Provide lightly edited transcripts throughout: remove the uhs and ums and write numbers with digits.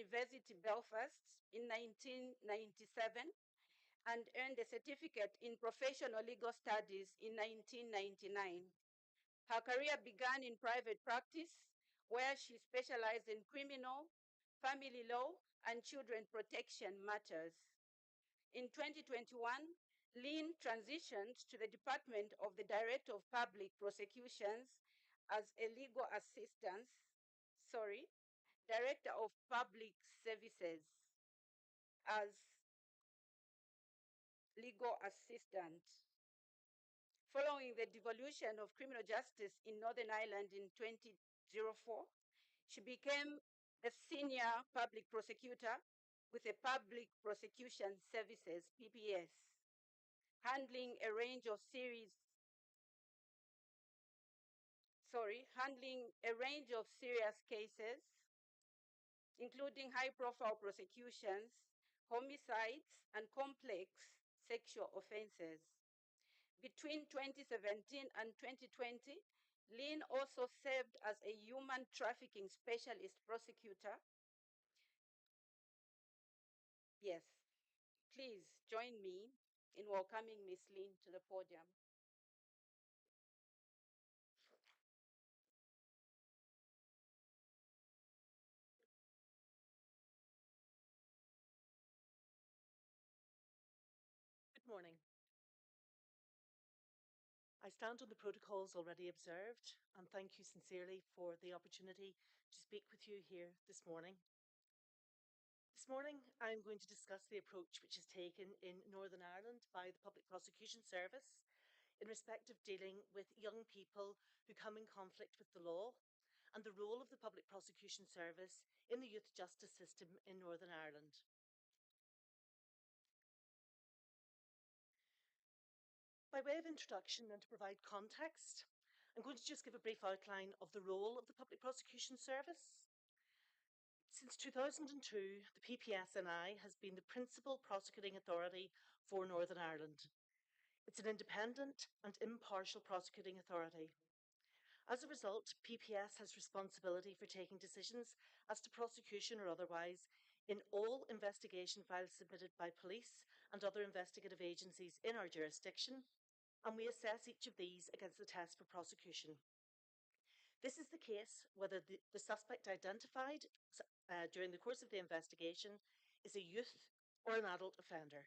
University Belfast in 1997 and earned a certificate in professional legal studies in 1999. Her career began in private practice, where she specialized in criminal, family law, and children protection matters. In 2021, Lynn transitioned to the Department of the Director of Public Prosecutions as a legal assistant, Director of Public Services as legal assistant. Following the devolution of criminal justice in Northern Ireland in 2004, she became a senior public prosecutor with a Public Prosecution Services, PPS, handling a range of serious cases, including high-profile prosecutions, homicides, and complex sexual offenses. Between 2017 and 2020, Lynn also served as a human trafficking specialist prosecutor. Yes, please join me in welcoming Ms. Lynn to the podium. Good morning. I stand on the protocols already observed and thank you sincerely for the opportunity to speak with you here this morning. This morning, I'm going to discuss the approach which is taken in Northern Ireland by the Public Prosecution Service in respect of dealing with young people who come in conflict with the law and the role of the Public Prosecution Service in the youth justice system in Northern Ireland. By way of introduction and to provide context, I'm going to just give a brief outline of the role of the Public Prosecution Service. Since 2002, the PPSNI has been the principal prosecuting authority for Northern Ireland. It's an independent and impartial prosecuting authority. As a result, PPS has responsibility for taking decisions as to prosecution or otherwise in all investigation files submitted by police and other investigative agencies in our jurisdiction, and we assess each of these against the test for prosecution. This is the case whether the suspect identified during the course of the investigation is a youth or an adult offender.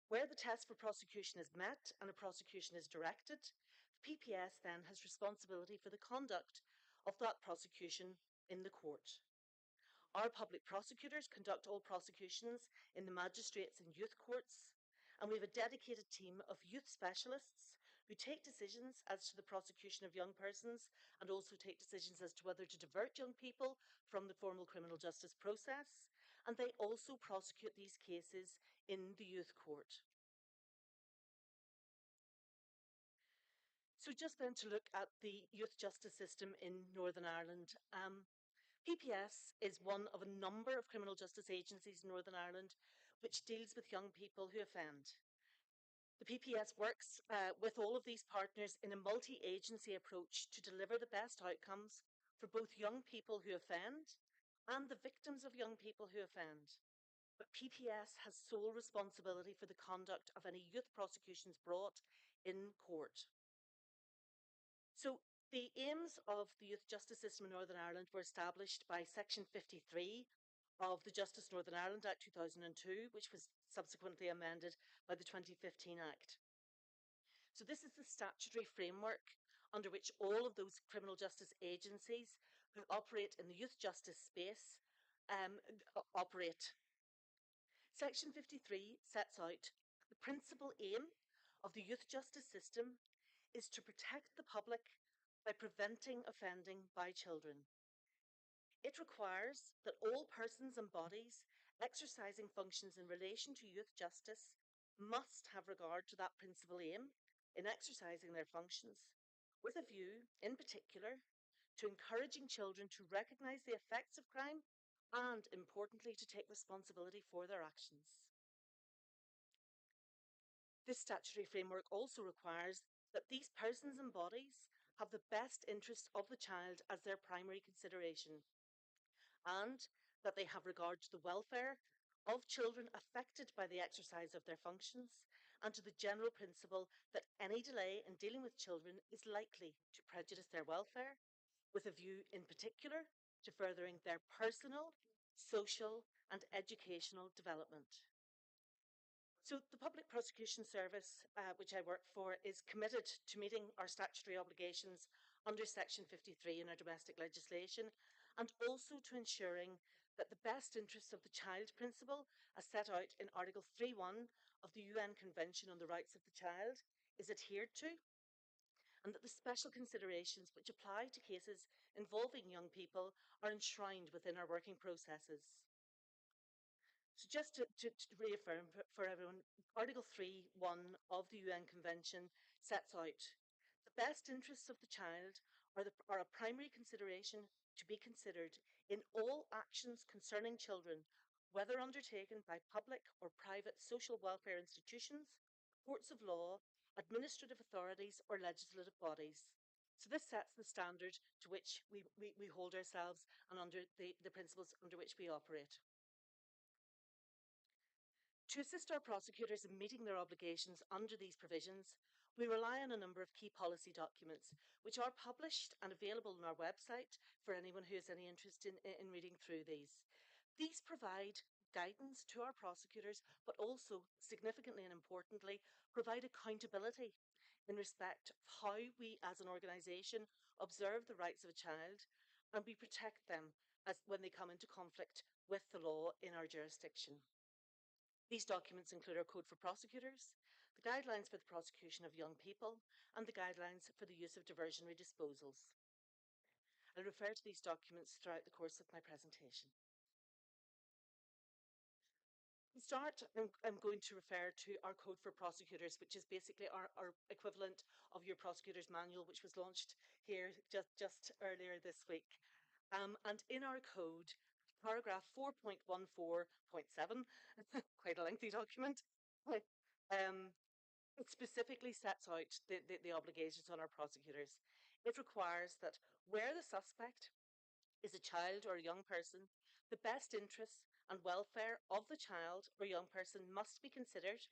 Where the test for prosecution is met and a prosecution is directed, the PPS then has responsibility for the conduct of that prosecution in the court. Our public prosecutors conduct all prosecutions in the magistrates and youth courts, and we have a dedicated team of youth specialists who take decisions as to the prosecution of young persons and also take decisions as to whether to divert young people from the formal criminal justice process, and they also prosecute these cases in the youth court. So just then to look at the youth justice system in Northern Ireland. PPS is one of a number of criminal justice agencies in Northern Ireland which deals with young people who offend. The PPS works with all of these partners in a multi-agency approach to deliver the best outcomes for both young people who offend and the victims of young people who offend. But PPS has sole responsibility for the conduct of any youth prosecutions brought in court. So the aims of the youth justice system in Northern Ireland were established by Section 53 of the Justice Northern Ireland Act 2002, which was subsequently amended by the 2015 Act. So this is the statutory framework under which all of those criminal justice agencies who operate in the youth justice space operate. Section 53 sets out the principal aim of the youth justice system is to protect the public by preventing offending by children. It requires that all persons and bodies exercising functions in relation to youth justice must have regard to that principal aim in exercising their functions, with a view, in particular, to encouraging children to recognise the effects of crime and, importantly, to take responsibility for their actions. This statutory framework also requires that these persons and bodies have the best interest of the child as their primary consideration, and that they have regard to the welfare of children affected by the exercise of their functions, and to the general principle that any delay in dealing with children is likely to prejudice their welfare, with a view in particular to furthering their personal, social, and educational development. So, the Public Prosecution Service, which I work for, is committed to meeting our statutory obligations under Section 53 in our domestic legislation, and also to ensuring that the best interests of the child principle, as set out in Article 3.1 of the UN Convention on the Rights of the Child, is adhered to, and that the special considerations which apply to cases involving young people are enshrined within our working processes. So just to reaffirm for everyone, Article 3.1 of the UN Convention sets out the best interests of the child are a primary consideration to be considered in all actions concerning children, whether undertaken by public or private social welfare institutions, courts of law, administrative authorities, or legislative bodies. So this sets the standard to which we hold ourselves and under the principles under which we operate. To assist our prosecutors in meeting their obligations under these provisions, we rely on a number of key policy documents, which are published and available on our website for anyone who has any interest in reading through these. These provide guidance to our prosecutors, but also, significantly and importantly, provide accountability in respect of how we as an organisation observe the rights of a child and we protect them when they come into conflict with the law in our jurisdiction. These documents include our Code for Prosecutors, the guidelines for the prosecution of young people, and the guidelines for the use of diversionary disposals. I'll refer to these documents throughout the course of my presentation. To start, I'm going to refer to our Code for Prosecutors, which is basically our equivalent of your Prosecutor's Manual, which was launched here just earlier this week. And in our code, paragraph 4.14.7, quite a lengthy document, um, it specifically sets out the obligations on our prosecutors. It requires that where the suspect is a child or a young person, the best interests and welfare of the child or young person must be considered,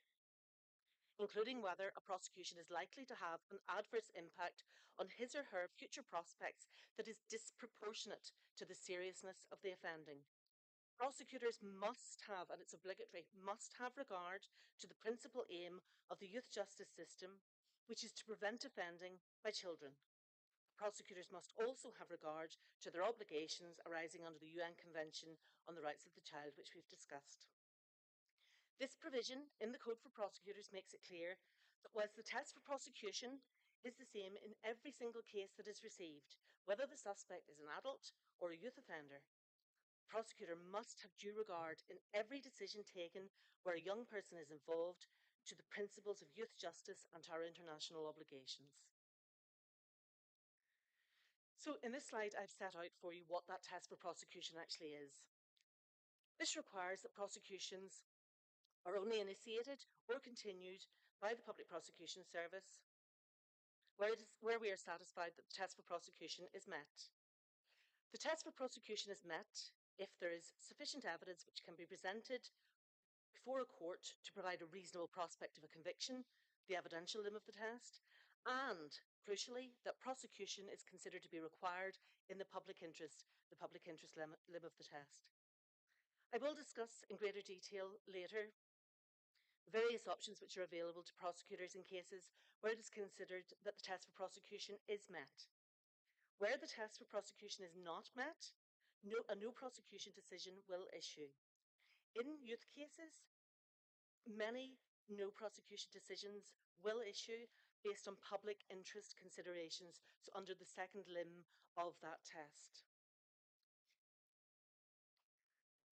including whether a prosecution is likely to have an adverse impact on his or her future prospects that is disproportionate to the seriousness of the offending. Prosecutors must have, and it's obligatory, must have regard to the principal aim of the youth justice system, which is to prevent offending by children. Prosecutors must also have regard to their obligations arising under the UN Convention on the Rights of the Child, which we've discussed. This provision in the Code for Prosecutors makes it clear that whilst the test for prosecution is the same in every single case that is received, whether the suspect is an adult or a youth offender, the prosecutor must have due regard in every decision taken where a young person is involved to the principles of youth justice and to our international obligations. So in this slide, I've set out for you what that test for prosecution actually is. This requires that prosecutions are only initiated or continued by the Public Prosecution Service where we are satisfied that the test for prosecution is met. The test for prosecution is met if there is sufficient evidence which can be presented before a court to provide a reasonable prospect of a conviction, the evidential limb of the test, and, crucially, that prosecution is considered to be required in the public interest limb of the test. I will discuss in greater detail later various options which are available to prosecutors in cases where it is considered that the test for prosecution is met. Where the test for prosecution is not met, a no prosecution decision will issue. In youth cases, many no prosecution decisions will issue based on public interest considerations, so under the second limb of that test.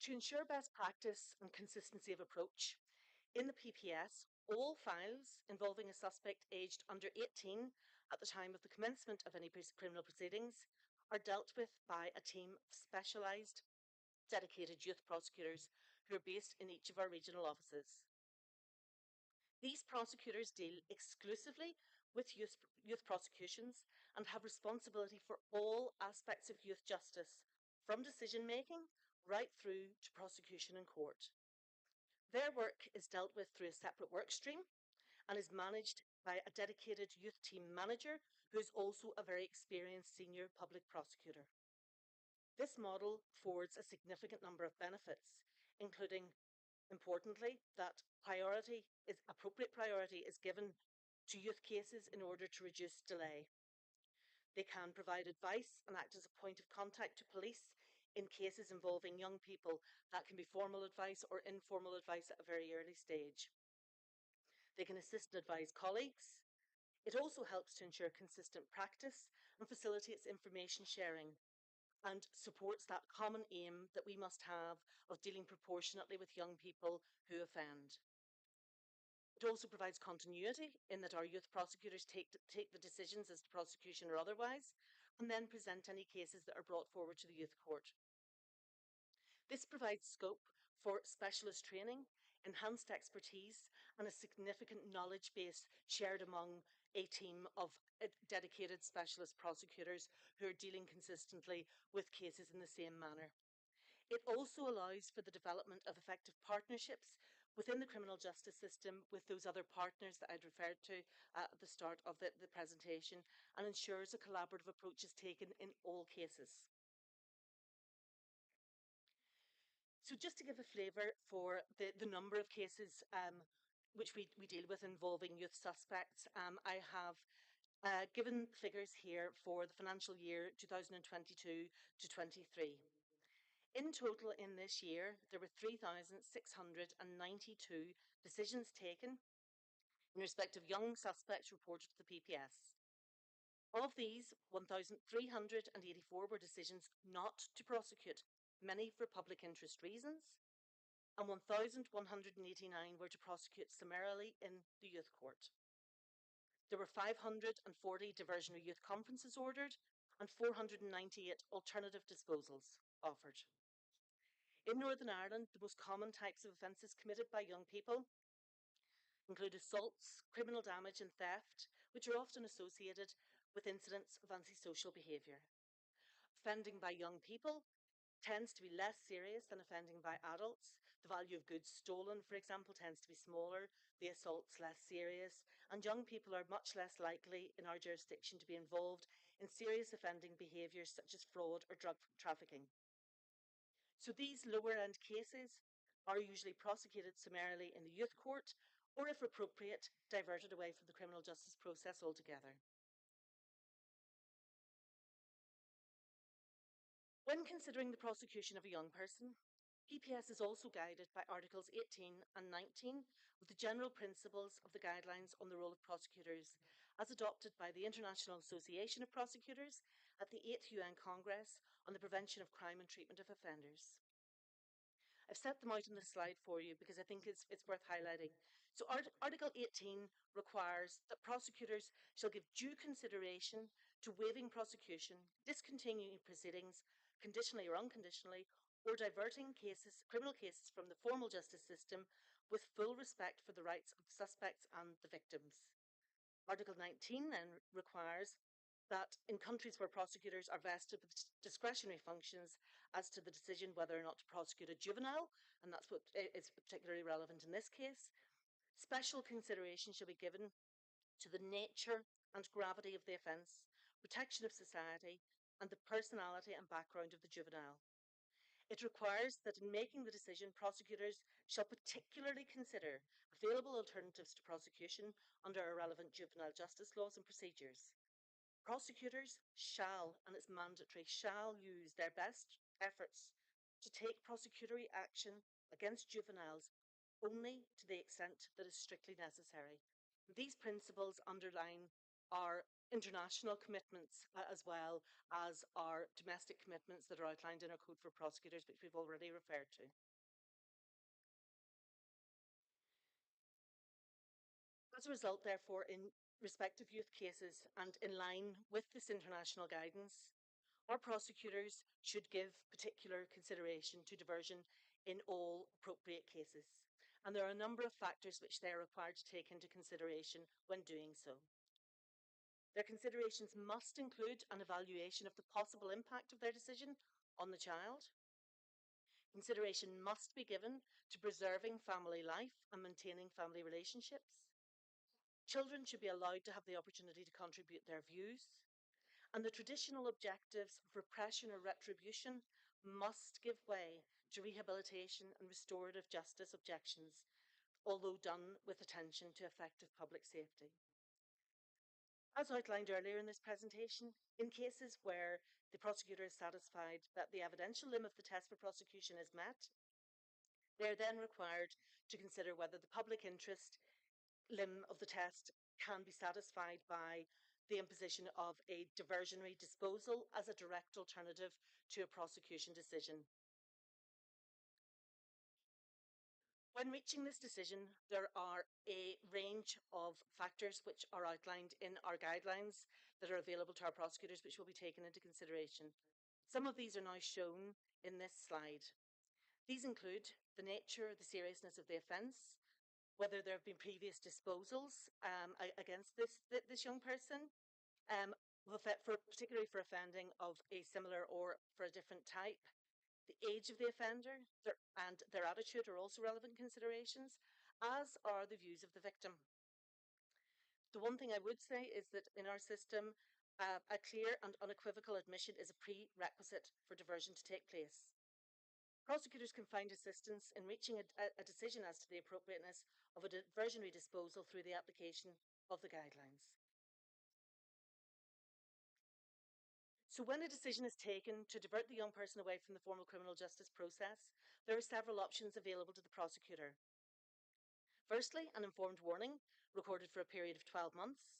To ensure best practice and consistency of approach, in the PPS, all files involving a suspect aged under 18 at the time of the commencement of any criminal proceedings are dealt with by a team of specialised, dedicated youth prosecutors who are based in each of our regional offices. These prosecutors deal exclusively with youth prosecutions and have responsibility for all aspects of youth justice, from decision making right through to prosecution in court. Their work is dealt with through a separate work stream and is managed by a dedicated youth team manager who is also a very experienced senior public prosecutor. This model affords a significant number of benefits, including, importantly, that appropriate priority is given to youth cases in order to reduce delay. They can provide advice and act as a point of contact to police in cases involving young people. That can be formal advice or informal advice at a very early stage. They can assist and advise colleagues. It also helps to ensure consistent practice and facilitates information sharing and supports that common aim that we must have of dealing proportionately with young people who offend. It also provides continuity in that our youth prosecutors take the decisions as to prosecution or otherwise, and then present any cases that are brought forward to the youth court. This provides scope for specialist training, enhanced expertise, and a significant knowledge base shared among a team of dedicated specialist prosecutors who are dealing consistently with cases in the same manner. It also allows for the development of effective partnerships within the criminal justice system with those other partners that I'd referred to at the start of the presentation, and ensures a collaborative approach is taken in all cases. So just to give a flavour for the number of cases which we deal with involving youth suspects, I have given figures here for the financial year 2022 to 23. In total, in this year, there were 3,692 decisions taken in respect of young suspects reported to the PPS. Of these, 1,384 were decisions not to prosecute, many for public interest reasons, and 1,189 were to prosecute summarily in the youth court. There were 540 diversionary youth conferences ordered and 498 alternative disposals offered. In Northern Ireland, the most common types of offences committed by young people include assaults, criminal damage, and theft, which are often associated with incidents of antisocial behaviour. Offending by young people tends to be less serious than offending by adults. The value of goods stolen, for example, tends to be smaller, the assaults less serious, and young people are much less likely in our jurisdiction to be involved in serious offending behaviours such as fraud or drug trafficking. So these lower end cases are usually prosecuted summarily in the youth court, or if appropriate, diverted away from the criminal justice process altogether. When considering the prosecution of a young person, PPS is also guided by Articles 18 and 19 with the general principles of the guidelines on the role of prosecutors, as adopted by the International Association of Prosecutors at the 8th UN Congress on the Prevention of Crime and Treatment of Offenders. I've set them out on this slide for you because I think it's worth highlighting. So Article 18 requires that prosecutors shall give due consideration to waiving prosecution, discontinuing proceedings, conditionally or unconditionally, or diverting criminal cases from the formal justice system with full respect for the rights of the suspects and the victims. Article 19 then requires that in countries where prosecutors are vested with discretionary functions as to the decision whether or not to prosecute a juvenile, and that's what is particularly relevant in this case, special consideration should be given to the nature and gravity of the offence, protection of society, and the personality and background of the juvenile. It requires that in making the decision, prosecutors shall particularly consider available alternatives to prosecution under our relevant juvenile justice laws and procedures. Prosecutors shall, and it's mandatory, shall use their best efforts to take prosecutory action against juveniles only to the extent that is strictly necessary. These principles underline our international commitments as well as our domestic commitments that are outlined in our Code for Prosecutors, which we've already referred to. As a result, therefore, in respect of youth cases and in line with this international guidance, our prosecutors should give particular consideration to diversion in all appropriate cases. And there are a number of factors which they are required to take into consideration when doing so. Their considerations must include an evaluation of the possible impact of their decision on the child. Consideration must be given to preserving family life and maintaining family relationships. Children should be allowed to have the opportunity to contribute their views, and the traditional objectives of repression or retribution must give way to rehabilitation and restorative justice objections, although done with attention to effective public safety. As outlined earlier in this presentation, in cases where the prosecutor is satisfied that the evidential limit of the test for prosecution is met, they are then required to consider whether the public interest limb of the test can be satisfied by the imposition of a diversionary disposal as a direct alternative to a prosecution decision. When reaching this decision, there are a range of factors which are outlined in our guidelines that are available to our prosecutors, which will be taken into consideration. Some of these are now shown in this slide. These include the nature, the seriousness of the offence, whether there have been previous disposals against this young person, particularly for offending of a similar or for a different type. The age of the offender and their attitude are also relevant considerations, as are the views of the victim. The one thing I would say is that in our system, a clear and unequivocal admission is a prerequisite for diversion to take place. Prosecutors can find assistance in reaching a decision as to the appropriateness of a diversionary disposal through the application of the guidelines. So when a decision is taken to divert the young person away from the formal criminal justice process, there are several options available to the prosecutor. Firstly, an informed warning recorded for a period of 12 months.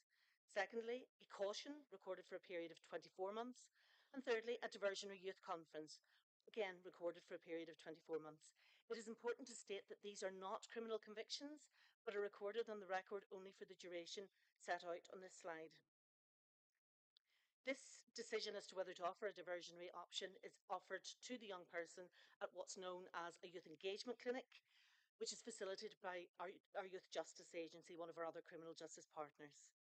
Secondly, a caution recorded for a period of 24 months. And thirdly, a diversionary youth conference, again recorded for a period of 24 months. It is important to state that these are not criminal convictions, but are recorded on the record only for the duration set out on this slide. This decision as to whether to offer a diversionary option is offered to the young person at what's known as a youth engagement clinic, which is facilitated by our Youth Justice Agency, one of our other criminal justice partners.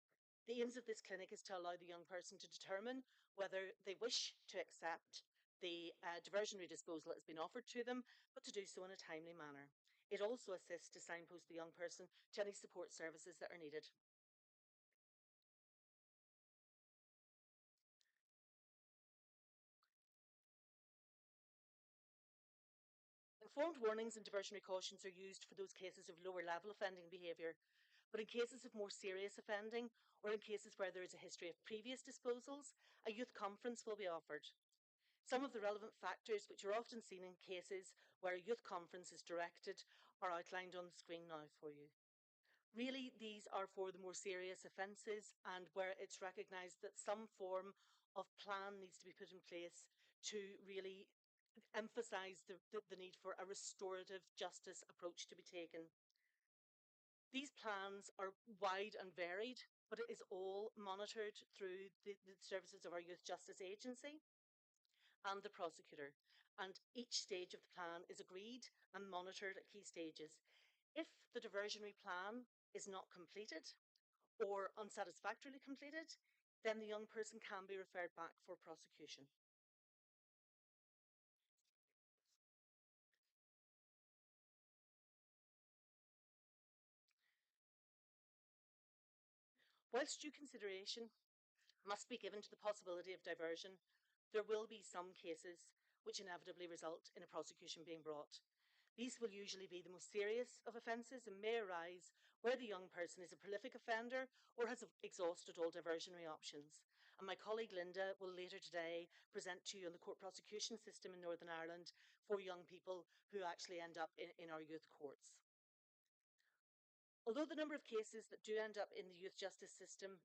The aims of this clinic is to allow the young person to determine whether they wish to accept the diversionary disposal that has been offered to them, but to do so in a timely manner. It also assists to signpost the young person to any support services that are needed. Informed warnings and diversionary cautions are used for those cases of lower level offending behaviour, but in cases of more serious offending or in cases where there is a history of previous disposals, a youth conference will be offered. Some of the relevant factors which are often seen in cases where a youth conference is directed are outlined on the screen now for you. Really, these are for the more serious offences and where it's recognised that some form of plan needs to be put in place to really emphasise the need for a restorative justice approach to be taken. These plans are wide and varied, but it is all monitored through the services of our Youth Justice Agency and the prosecutor. And each stage of the plan is agreed and monitored at key stages. If the diversionary plan is not completed or unsatisfactorily completed, then the young person can be referred back for prosecution. Whilst due consideration must be given to the possibility of diversion, there will be some cases which inevitably result in a prosecution being brought. These will usually be the most serious of offences and may arise where the young person is a prolific offender or has exhausted all diversionary options. And my colleague Linda will later today present to you on the court prosecution system in Northern Ireland for young people who actually end up in our youth courts. Although the number of cases that do end up in the youth justice system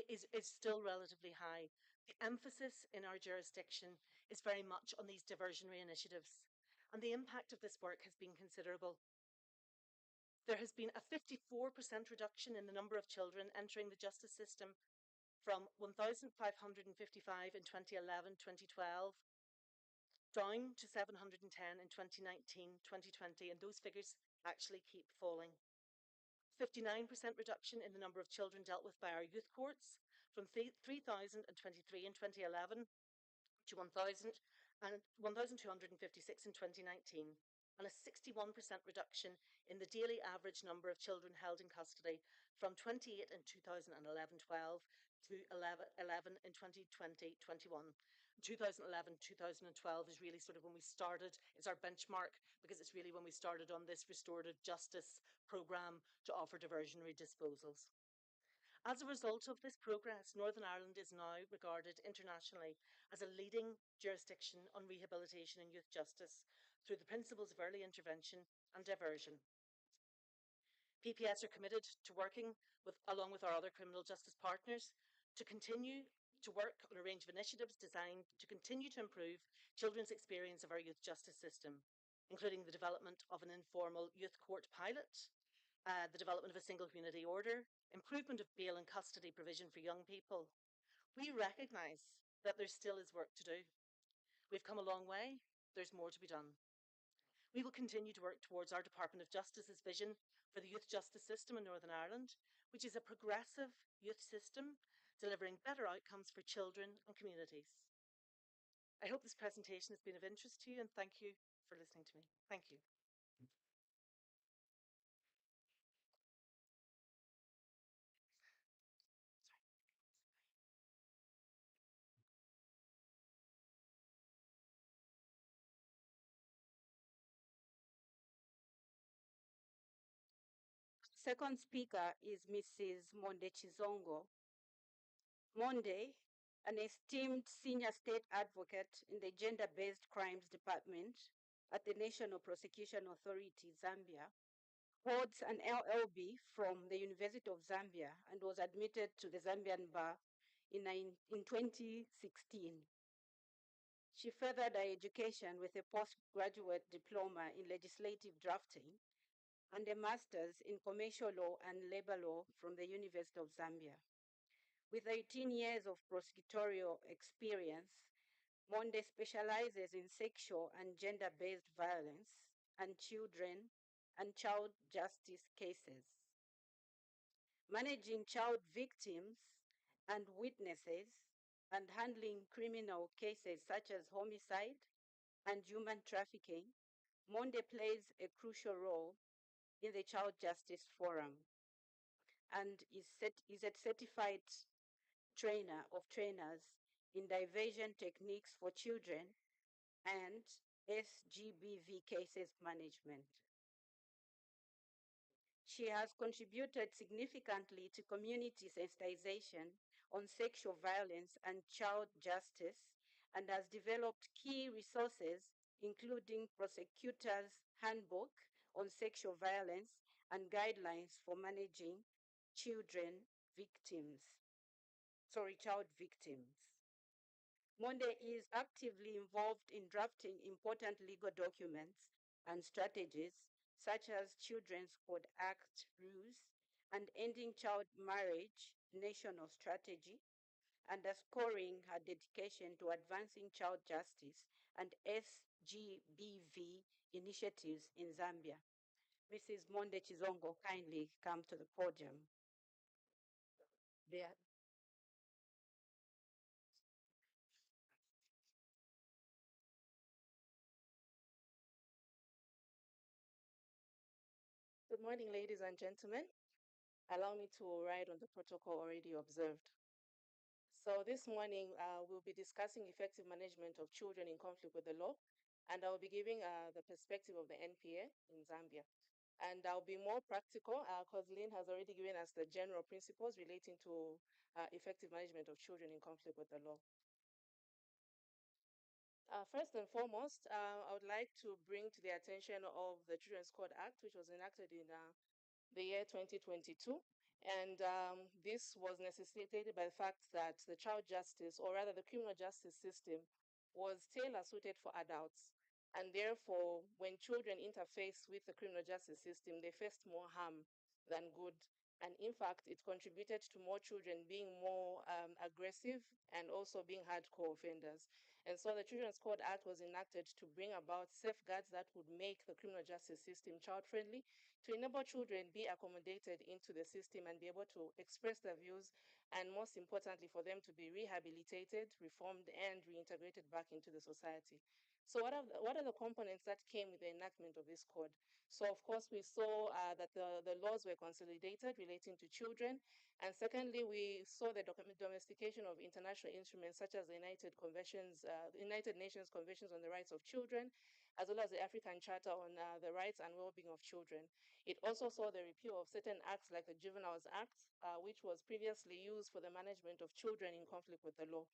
is still relatively high, the emphasis in our jurisdiction is very much on these diversionary initiatives, and the impact of this work has been considerable. There has been a 54% reduction in the number of children entering the justice system from 1,555 in 2011-2012 down to 710 in 2019-2020, and those figures actually keep falling. 59% reduction in the number of children dealt with by our youth courts from 3,023 in 2011 to and 1,256 in 2019, and a 61% reduction in the daily average number of children held in custody from 28 in 2011-12 to 11 in 2020-21. 2011-2012 is really sort of when we started, it's our benchmark because it's really when we started on this restorative justice programme to offer diversionary disposals. As a result of this progress, Northern Ireland is now regarded internationally as a leading jurisdiction on rehabilitation and youth justice through the principles of early intervention and diversion. PPS are committed to working along with our other criminal justice partners to continue to work on a range of initiatives designed to continue to improve children's experience of our youth justice system, including the development of an informal youth court pilot, the development of a single community order, improvement of bail and custody provision for young people. We recognise that there still is work to do. We've come a long way. There's more to be done. We will continue to work towards our Department of Justice's vision for the youth justice system in Northern Ireland, which is a progressive youth system delivering better outcomes for children and communities. I hope this presentation has been of interest to you, and thank you for listening to me. Thank you. Second speaker is Mrs. Monde Chizongo. Monde, an esteemed senior state advocate in the Gender-Based Crimes Department at the National Prosecution Authority, Zambia, holds an LLB from the University of Zambia and was admitted to the Zambian bar in 2016. She furthered her education with a postgraduate diploma in legislative drafting and a master's in commercial law and labor law from the University of Zambia. With 18 years of prosecutorial experience, Monde specializes in sexual and gender-based violence and children and child justice cases. Managing child victims and witnesses and handling criminal cases such as homicide and human trafficking, Monde plays a crucial role in the Child Justice Forum and is a certified trainer of trainers in diversion techniques for children and SGBV cases management. She has contributed significantly to community sensitization on sexual violence and child justice and has developed key resources, including Prosecutors' Handbook on Sexual Violence and guidelines for managing child victims. Monde is actively involved in drafting important legal documents and strategies such as Children's Code Act rules and Ending Child Marriage National Strategy, underscoring her dedication to advancing child justice and SGBV initiatives in Zambia. Mrs. Monde Chizongo, kindly come to the podium. There. Good morning, ladies and gentlemen. Allow me to write on the protocol already observed. So this morning, we'll be discussing effective management of children in conflict with the law, and I'll be giving the perspective of the NPA in Zambia. And I'll be more practical because Lynn has already given us the general principles relating to effective management of children in conflict with the law. First and foremost, I would like to bring to the attention of the Children's Code Act, which was enacted in the year 2022. And this was necessitated by the fact that the child justice, or rather the criminal justice system, was tailor-suited for adults. And therefore, when children interface with the criminal justice system, they faced more harm than good. And in fact, it contributed to more children being more aggressive and also being hardcore offenders. And so the Children's Code Act was enacted to bring about safeguards that would make the criminal justice system child-friendly, to enable children be accommodated into the system and be able to express their views and most importantly, for them to be rehabilitated, reformed, and reintegrated back into the society. So what are the components that came with the enactment of this code? So of course, we saw that the laws were consolidated relating to children. And secondly, we saw the domestication of international instruments such as the United Nations Conventions on the Rights of Children, as well as the African Charter on the Rights and Well-being of Children. It also saw the repeal of certain acts like the Juveniles Act, which was previously used for the management of children in conflict with the law.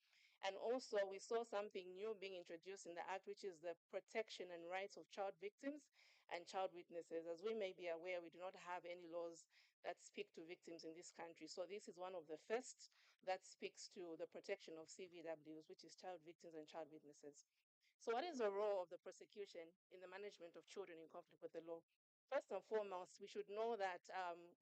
And also, we saw something new being introduced in the Act, which is the protection and rights of child victims and child witnesses. As we may be aware, we do not have any laws that speak to victims in this country. So this is one of the first that speaks to the protection of CVWs, which is child victims and child witnesses. So what is the role of the prosecution in the management of children in conflict with the law? First and foremost, we should know that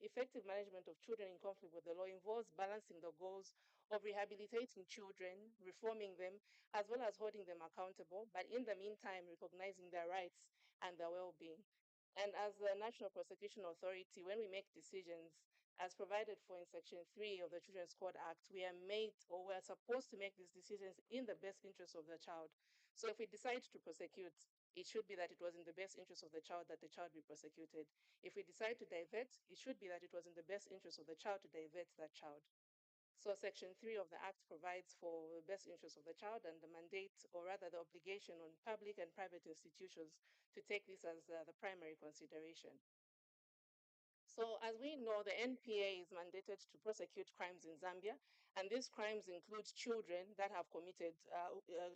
effective management of children in conflict with the law involves balancing the goals of rehabilitating children, reforming them, as well as holding them accountable, but in the meantime, recognizing their rights and their well-being. And as the National Prosecution Authority, when we make decisions, as provided for in Section 3 of the Children's Court Act, we are supposed to make these decisions in the best interest of the child. So if we decide to prosecute, it should be that it was in the best interest of the child that the child be prosecuted. If we decide to divert, it should be that it was in the best interest of the child to divert that child. So Section 3 of the Act provides for the best interest of the child and the mandate, or rather the obligation on public and private institutions to take this as the primary consideration. So as we know, the NPA is mandated to prosecute crimes in Zambia, and these crimes include children that have committed,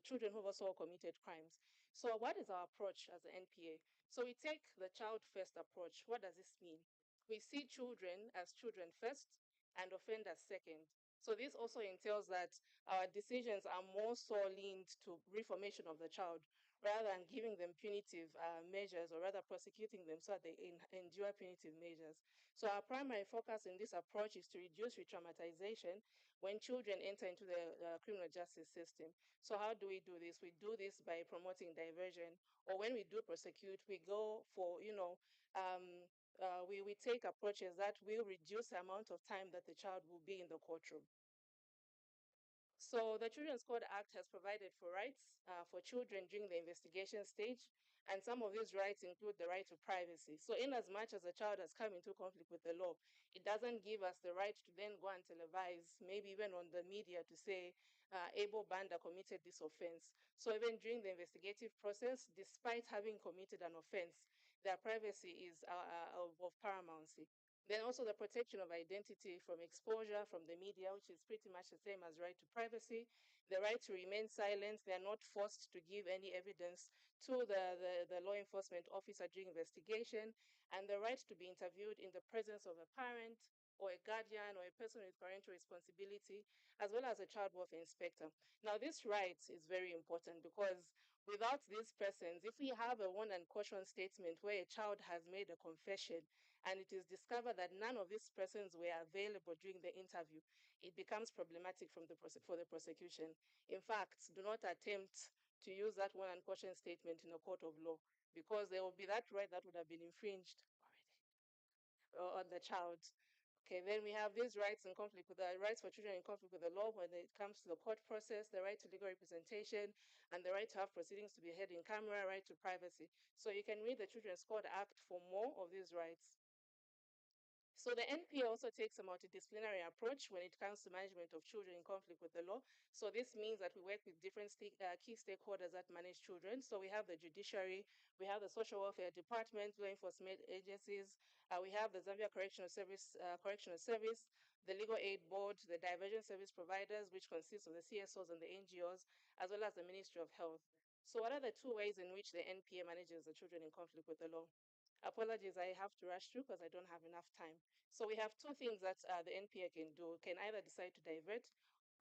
children who have also committed crimes. So what is our approach as the NPA? So we take the child first approach. What does this mean? We see children as children first and offenders second. So this also entails that our decisions are more so leaned to reformation of the child rather than giving them punitive measures, or rather prosecuting them so that they endure punitive measures. So our primary focus in this approach is to reduce re-traumatization when children enter into the criminal justice system. So how do we do this? We do this by promoting diversion, or when we do prosecute, we go for, we take approaches that will reduce the amount of time that the child will be in the courtroom. So the Children's Court Act has provided for rights for children during the investigation stage, and some of these rights include the right to privacy. So in as much as a child has come into conflict with the law, it doesn't give us the right to then go and televise, maybe even on the media, to say Abel Banda committed this offense. So even during the investigative process, despite having committed an offense, their privacy is of paramountcy. Then also the protection of identity from exposure from the media, which is pretty much the same as right to privacy, the right to remain silent. They are not forced to give any evidence to the law enforcement officer during investigation, and the right to be interviewed in the presence of a parent or a guardian or a person with parental responsibility, as well as a child welfare inspector. Now, this right is very important because without these persons, if we have a warn and caution statement where a child has made a confession and it is discovered that none of these persons were available during the interview, it becomes problematic for the prosecution. In fact, do not attempt to use that warn and caution statement in a court of law, because there will be that right that would have been infringed already on the child. Okay, then we have these rights in conflict with the rights for children in conflict with the law when it comes to the court process, the right to legal representation, and the right to have proceedings to be heard in camera, right to privacy. So you can read the Children's Court Act for more of these rights. So the NPA also takes a multidisciplinary approach when it comes to management of children in conflict with the law. So this means that we work with different key stakeholders that manage children. So we have the judiciary, we have the social welfare department, law enforcement agencies, we have the Zambia Correctional Service, the Legal Aid Board, the diversion service providers, which consists of the CSOs and the NGOs, as well as the Ministry of Health. So what are the two ways in which the NPA manages the children in conflict with the law? Apologies, I have to rush through because I don't have enough time. So we have two things that the NPA can do. Can either decide to divert,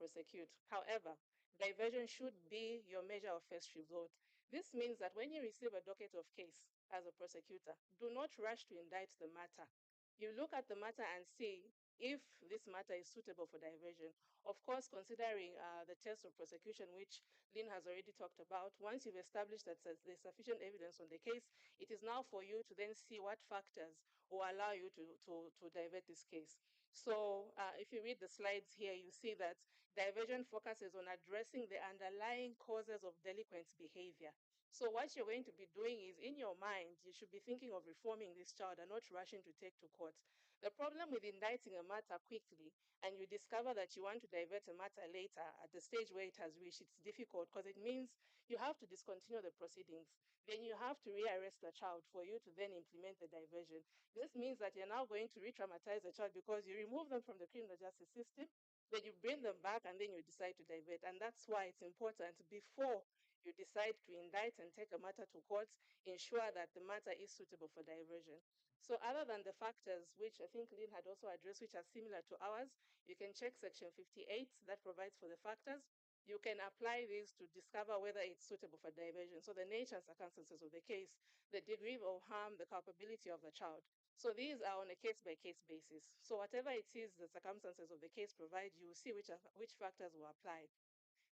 prosecute. However, diversion should be your measure of first resort. This means that when you receive a docket of case as a prosecutor, do not rush to indict the matter. You look at the matter and see if this matter is suitable for diversion. Of course, considering the test of prosecution, which Lynn has already talked about, once you've established that there's sufficient evidence on the case, it is now for you to then see what factors will allow you to divert this case. So if you read the slides here, you see that diversion focuses on addressing the underlying causes of delinquent behavior. So what you're going to be doing is, in your mind, you should be thinking of reforming this child and not rushing to take to court. The problem with indicting a matter quickly and you discover that you want to divert a matter later at the stage where it has reached, it's difficult because it means you have to discontinue the proceedings. Then you have to rearrest the child for you to then implement the diversion. This means that you're now going to re-traumatize the child because you remove them from the criminal justice system, then you bring them back, and then you decide to divert. And that's why it's important, before you decide to indict and take a matter to court, ensure that the matter is suitable for diversion. So other than the factors, which I think Lynn had also addressed, which are similar to ours, you can check section 58 that provides for the factors. You can apply these to discover whether it's suitable for diversion. So the nature and circumstances of the case, the degree of harm, the culpability of the child. So these are on a case-by-case basis. So whatever it is the circumstances of the case provide, you will see which factors will apply.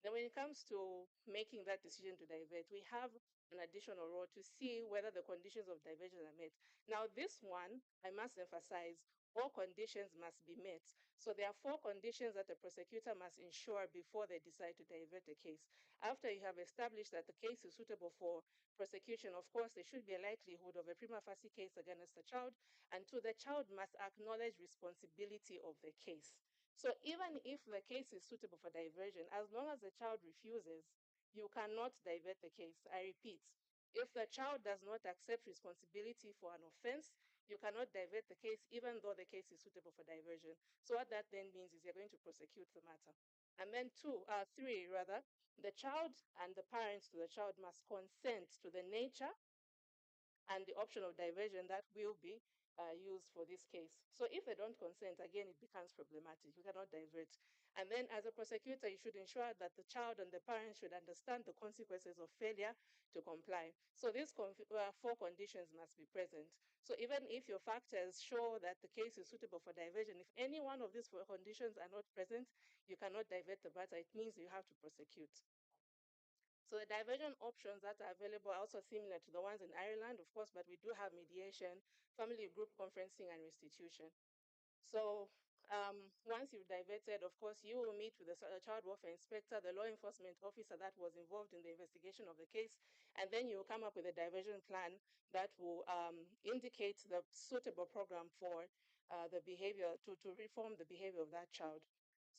Then when it comes to making that decision to divert, we have an additional role to see whether the conditions of diversion are met. Now, this one, I must emphasize, all conditions must be met. So there are 4 conditions that the prosecutor must ensure before they decide to divert a case. After you have established that the case is suitable for prosecution, of course, there should be a likelihood of a prima facie case against the child. And 2, the child must acknowledge responsibility of the case. So even if the case is suitable for diversion, as long as the child refuses, you cannot divert the case. I repeat, if the child does not accept responsibility for an offense, you cannot divert the case, even though the case is suitable for diversion. So what that then means is you're going to prosecute the matter. And then 3, the child and the parents to the child must consent to the nature and the option of diversion that will be used for this case. So if they don't consent, again, it becomes problematic. You cannot divert. And then as a prosecutor, you should ensure that the child and the parents should understand the consequences of failure to comply. So these 4 conditions must be present. So even if your factors show that the case is suitable for diversion, if any one of these 4 conditions are not present, you cannot divert the matter. It means you have to prosecute. So the diversion options that are available are also similar to the ones in Ireland, of course, but we do have mediation, family group conferencing, and restitution. So once you've diverted, of course, you will meet with the child welfare inspector, the law enforcement officer that was involved in the investigation of the case, and then you will come up with a diversion plan that will indicate the suitable program for the behavior, to reform the behavior of that child.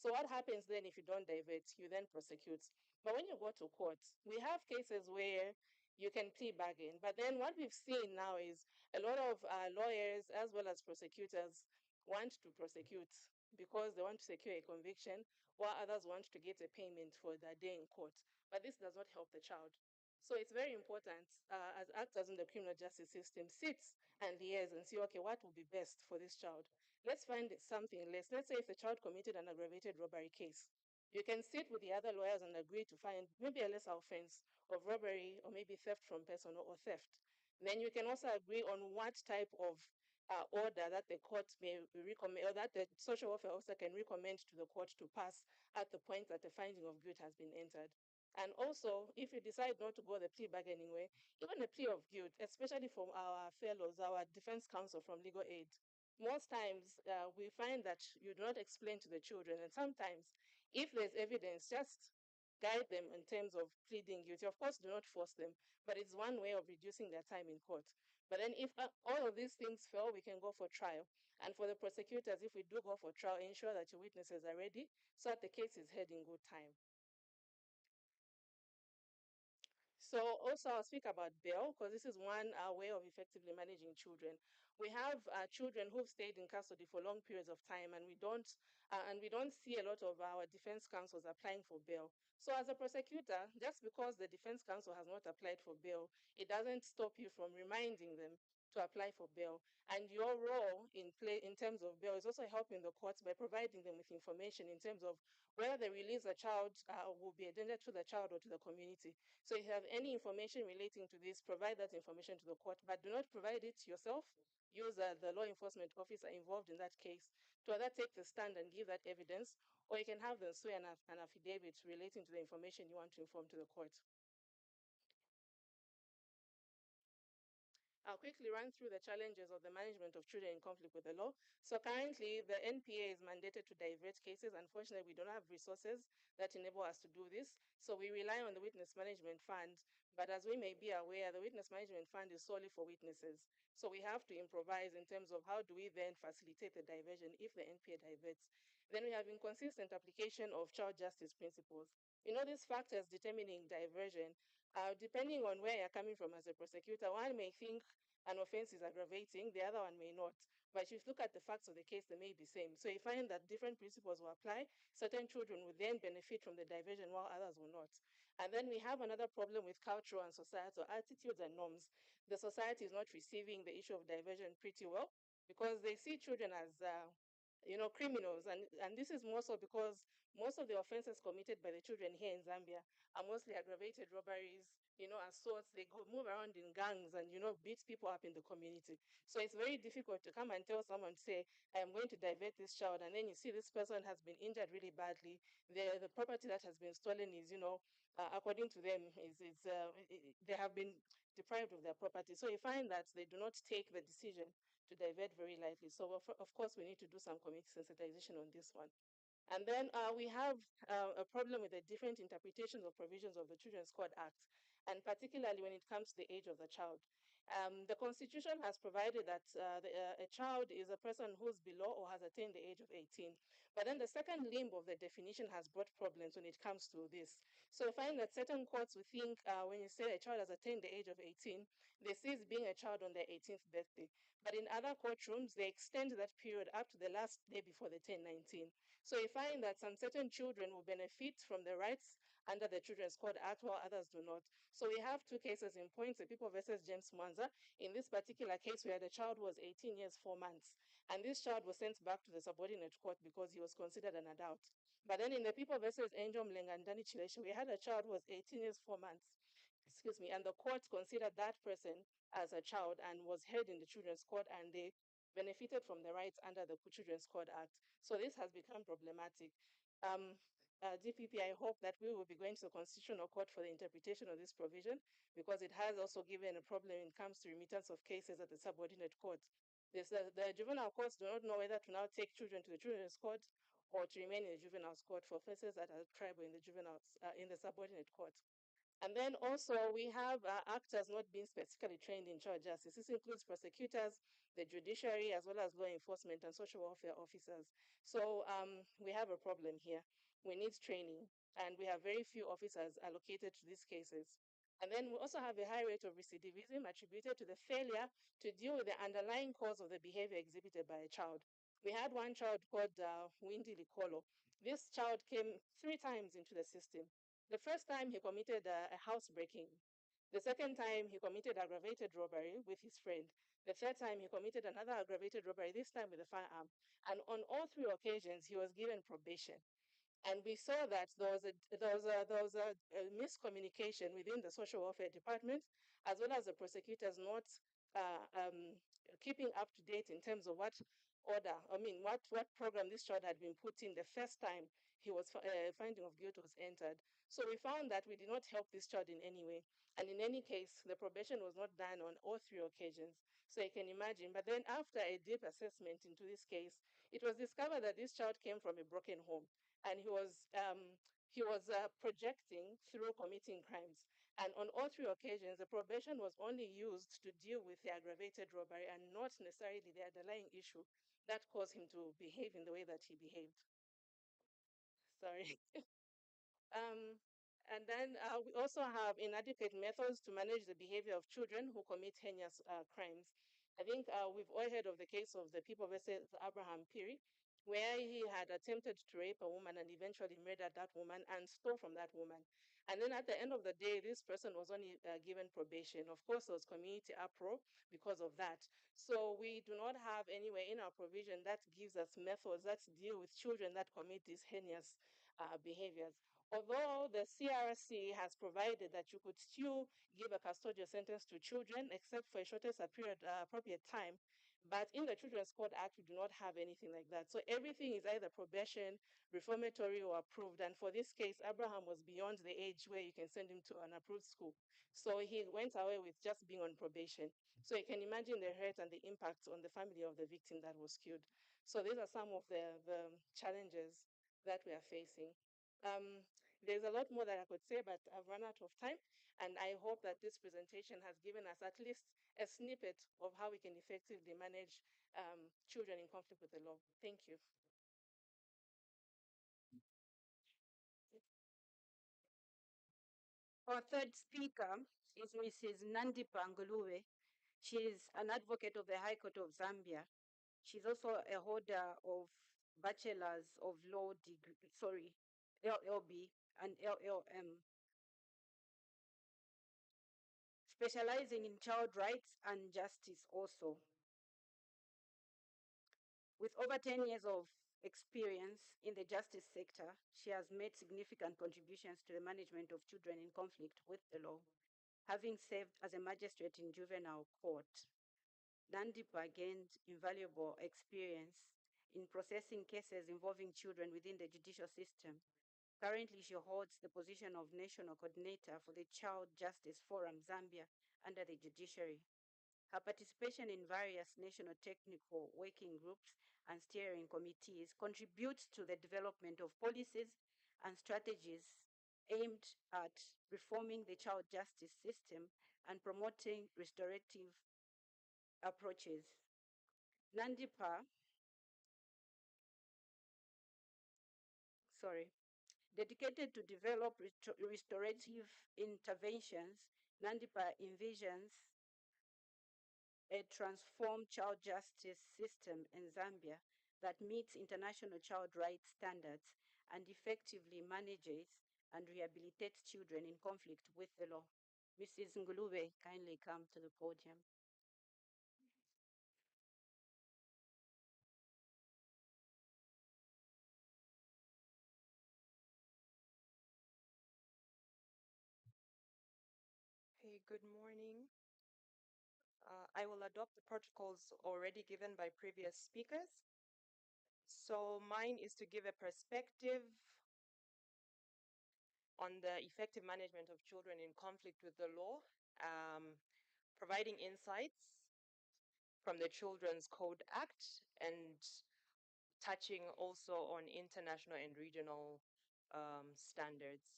So what happens then if you don't divert? You then prosecute. But when you go to court, we have cases where you can plea bargain. But then what we've seen now is a lot of lawyers as well as prosecutors want to prosecute because they want to secure a conviction, while others want to get a payment for their day in court. But this does not help the child. So it's very important as actors in the criminal justice system, sit and liaise and see, okay, what will be best for this child? Let's find something less. Let's say if the child committed an aggravated robbery case, you can sit with the other lawyers and agree to find maybe a lesser offense of robbery or maybe theft from person or theft. Then you can also agree on what type of order that the court may recommend, or that the social welfare officer can recommend to the court to pass at the point that the finding of guilt has been entered. And also, if you decide not to go the plea bargaining way, even a plea of guilt, especially from our fellows, our defense counsel from legal aid, most times we find that you do not explain to the children. And sometimes, if there's evidence, just guide them in terms of pleading guilty. Of course, do not force them, but it's one way of reducing their time in court. But then if all of these things fail, we can go for trial. And for the prosecutors, if we do go for trial, ensure that your witnesses are ready so that the case is heard in good time. So also I'll speak about bail because this is one way of effectively managing children. We have children who've stayed in custody for long periods of time, and we don't see a lot of our defense counsels applying for bail. So as a prosecutor, just because the defense counsel has not applied for bail, it doesn't stop you from reminding them to apply for bail. And your role in terms of bail is also helping the courts by providing them with information in terms of whether they release a child will be a danger to the child or to the community. So if you have any information relating to this, provide that information to the court, but do not provide it yourself. Use the law enforcement officer involved in that case to either take the stand and give that evidence, or you can have them swear an affidavit relating to the information you want to inform to the court. I'll quickly run through the challenges of the management of children in conflict with the law. So currently, the NPA is mandated to divert cases. Unfortunately, we don't have resources that enable us to do this. So we rely on the Witness Management Fund. But as we may be aware, the Witness Management Fund is solely for witnesses. So we have to improvise in terms of how do we then facilitate the diversion if the NPA diverts. Then we have inconsistent application of child justice principles. These factors determining diversion, depending on where you're coming from as a prosecutor, one may think an offense is aggravating, the other one may not. But if you look at the facts of the case, they may be same. So you find that different principles will apply. Certain children will then benefit from the diversion while others will not. And then we have another problem with cultural and societal attitudes and norms. The society is not receiving the issue of diversion pretty well because they see children as criminals. And this is more so because most of the offenses committed by the children here in Zambia are mostly aggravated robberies, assaults. They move around in gangs and, beat people up in the community. So it's very difficult to come and tell someone, say, I'm going to divert this child, and then you see this person has been injured really badly. The property that has been stolen is, according to them, they have been deprived of their property. So you find that they do not take the decision to divert very lightly. So of course, we need to do some community sensitization on this one. And then we have a problem with the different interpretations of provisions of the Children's Court Act, and particularly when it comes to the age of the child. The Constitution has provided that a child is a person who's below or has attained the age of 18. But then the second limb of the definition has brought problems when it comes to this. So I find that certain courts will think when you say a child has attained the age of 18, they see it being a child on their 18th birthday. But in other courtrooms, they extend that period up to the last day before they turn 19. So you find that some certain children will benefit from the rights under the Children's Court Act, while others do not. So we have two cases in point, the People versus James Mwanza. In this particular case, where the child was 18 years, 4 months, and this child was sent back to the subordinate court because he was considered an adult. But then in the People versus Angel Mlengandani Chileshi, we had a child who was 18 years, 4 months, excuse me, and the court considered that person as a child and was held in the Children's Court, and they benefited from the rights under the Children's Court Act. So this has become problematic. DPP, I hope that we will be going to the Constitutional Court for the interpretation of this provision, because it has also given a problem when it comes to remittance of cases at the subordinate court. The juvenile courts do not know whether to now take children to the Children's Court or to remain in the juveniles court for offenses that are tribal in the juveniles in the subordinate court. And then also we have actors not being specifically trained in child justice. This includes prosecutors, the judiciary, as well as law enforcement and social welfare officers. So we have a problem here. We need training, and we have very few officers allocated to these cases. And then we also have a high rate of recidivism attributed to the failure to deal with the underlying cause of the behavior exhibited by a child. We had one child called Windy Likolo. This child came 3 times into the system. The first time he committed a housebreaking. The second time he committed aggravated robbery with his friend. The third time he committed another aggravated robbery, this time with a firearm. And on all 3 occasions, he was given probation. And we saw that there was a miscommunication within the social welfare department, as well as the prosecutors not uh, um, keeping up to date in terms of what what program this child had been put in the first time he was finding of guilt was entered. So we found that we did not help this child in any way. And in any case, the probation was not done on all 3 occasions. So you can imagine. But then after a deep assessment into this case, it was discovered that this child came from a broken home, and he was projecting through committing crimes. And on all 3 occasions, the probation was only used to deal with the aggravated robbery and not necessarily the underlying issue that caused him to behave in the way that he behaved. Sorry. Um, and then we also have inadequate methods to manage the behavior of children who commit heinous crimes. I think we've all heard of the case of the People versus Abraham Piri, where he had attempted to rape a woman and eventually murdered that woman and stole from that woman. And then at the end of the day, this person was only given probation. Of course, there was community uproar because of that. So we do not have anywhere in our provision that gives us methods that deal with children that commit these heinous behaviors. Although the CRC has provided that you could still give a custodial sentence to children, except for a shortest period, appropriate time, But in the Children's Court Act, we do not have anything like that. So everything is either probation, reformatory, or approved. And for this case, Abraham was beyond the age where you can send him to an approved school. So he went away with just being on probation. So you can imagine the hurt and the impact on the family of the victim that was killed. So these are some of the challenges that we are facing. There's a lot more that I could say, but I've run out of time. And I hope that this presentation has given us at least a snippet of how we can effectively manage children in conflict with the law. Thank you. Our third speaker is Mrs. Nandipa Nguluwe. She is an advocate of the High Court of Zambia. She's also a holder of Bachelors of Law degree, LLB and LLM, specializing in child rights and justice also. With over 10 years of experience in the justice sector, she has made significant contributions to the management of children in conflict with the law, having served as a magistrate in juvenile court. Nandipa gained invaluable experience in processing cases involving children within the judicial system. Currently, she holds the position of National Coordinator for the Child Justice Forum Zambia under the judiciary. Her participation in various national technical working groups and steering committees contributes to the development of policies and strategies aimed at reforming the child justice system and promoting restorative approaches. Nandipa, dedicated to develop restorative interventions, Nandipa envisions a transformed child justice system in Zambia that meets international child rights standards and effectively manages and rehabilitates children in conflict with the law. Mrs. Ngulube, kindly come to the podium. Hey, good morning. I will adopt the protocols already given by previous speakers. So mine is to give a perspective on the effective management of children in conflict with the law, providing insights from the Children's Code Act and touching also on international and regional standards.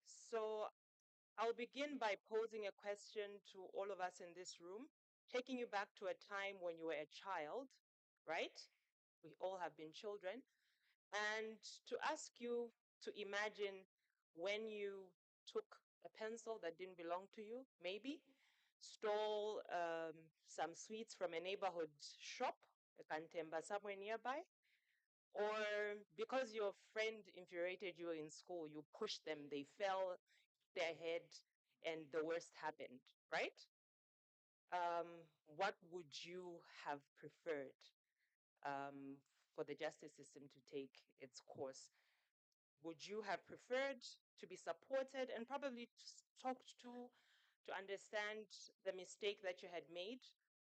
So I'll begin by posing a question to all of us in this room, taking you back to a time when you were a child, right? We all have been children. And to ask you to imagine when you took a pencil that didn't belong to you, maybe, stole some sweets from a neighborhood shop, a cantemba somewhere nearby, or because your friend infuriated you in school, you pushed them, they fell, their head, and the worst happened, right? What would you have preferred for the justice system to take its course? Would you have preferred to be supported and probably talked to understand the mistake that you had made?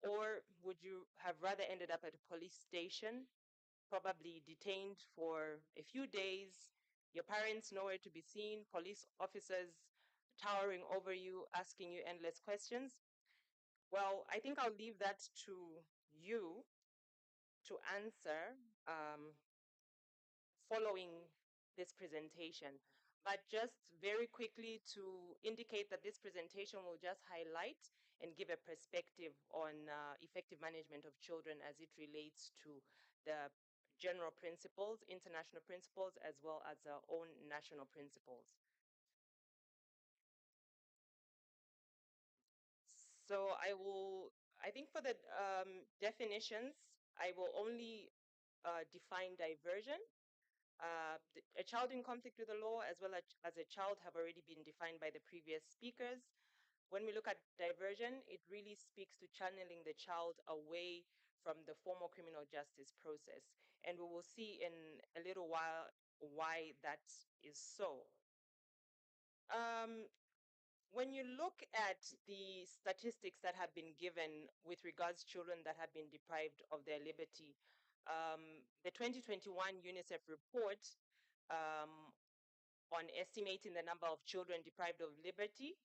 Or would you have rather ended up at a police station, probably detained for a few days, your parents nowhere to be seen, police officers towering over you, asking you endless questions? Well, I think I'll leave that to you to answer following this presentation. But just very quickly to indicate that this presentation will just highlight and give a perspective on effective management of children as it relates to the general principles, international principles, as well as our own national principles. So I think for the definitions, I will only define diversion. A child in conflict with the law, as well as a child, have already been defined by the previous speakers. When we look at diversion, it really speaks to channeling the child away from the formal criminal justice process. And we will see in a little while why that is so. When you look at the statistics that have been given with regards to children that have been deprived of their liberty, the 2021 UNICEF report um, on estimating the number of children deprived of liberty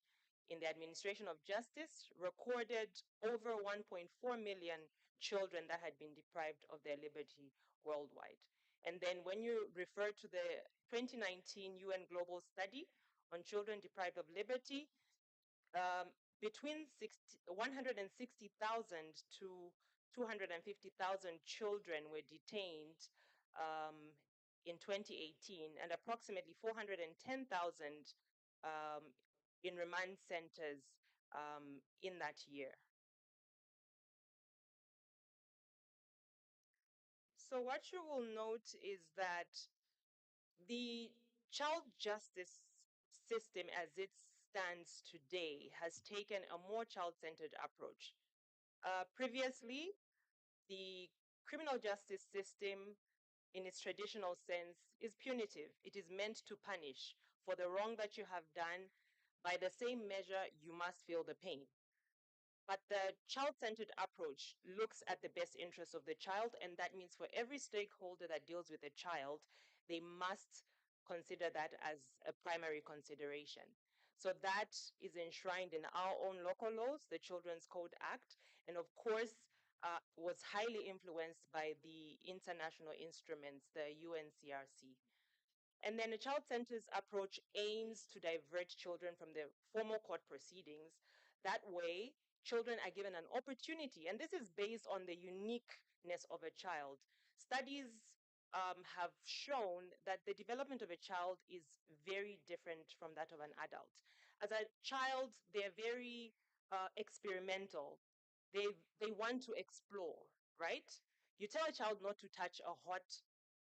in the administration of justice recorded over 1.4 million children that had been deprived of their liberty worldwide. And then when you refer to the 2019 UN Global Study on children deprived of liberty, um, between 160,000 to 250,000 children were detained in 2018, and approximately 410,000 in remand centers in that year. So what you will note is that the child justice system as it stands today has taken a more child-centered approach. Previously, the criminal justice system in its traditional sense is punitive. It is meant to punish for the wrong that you have done. By the same measure, you must feel the pain. But the child-centered approach looks at the best interests of the child, and that means for every stakeholder that deals with a child, they must consider that as a primary consideration. So that is enshrined in our own local laws, the Children's Code Act, and of course, was highly influenced by the international instruments, the UNCRC. And then a child-centered approach aims to divert children from the formal court proceedings. That way, children are given an opportunity, and this is based on the uniqueness of a child. Studies have shown that the development of a child is very different from that of an adult. As a child, they're very experimental. They want to explore, right? You tell a child not to touch uh,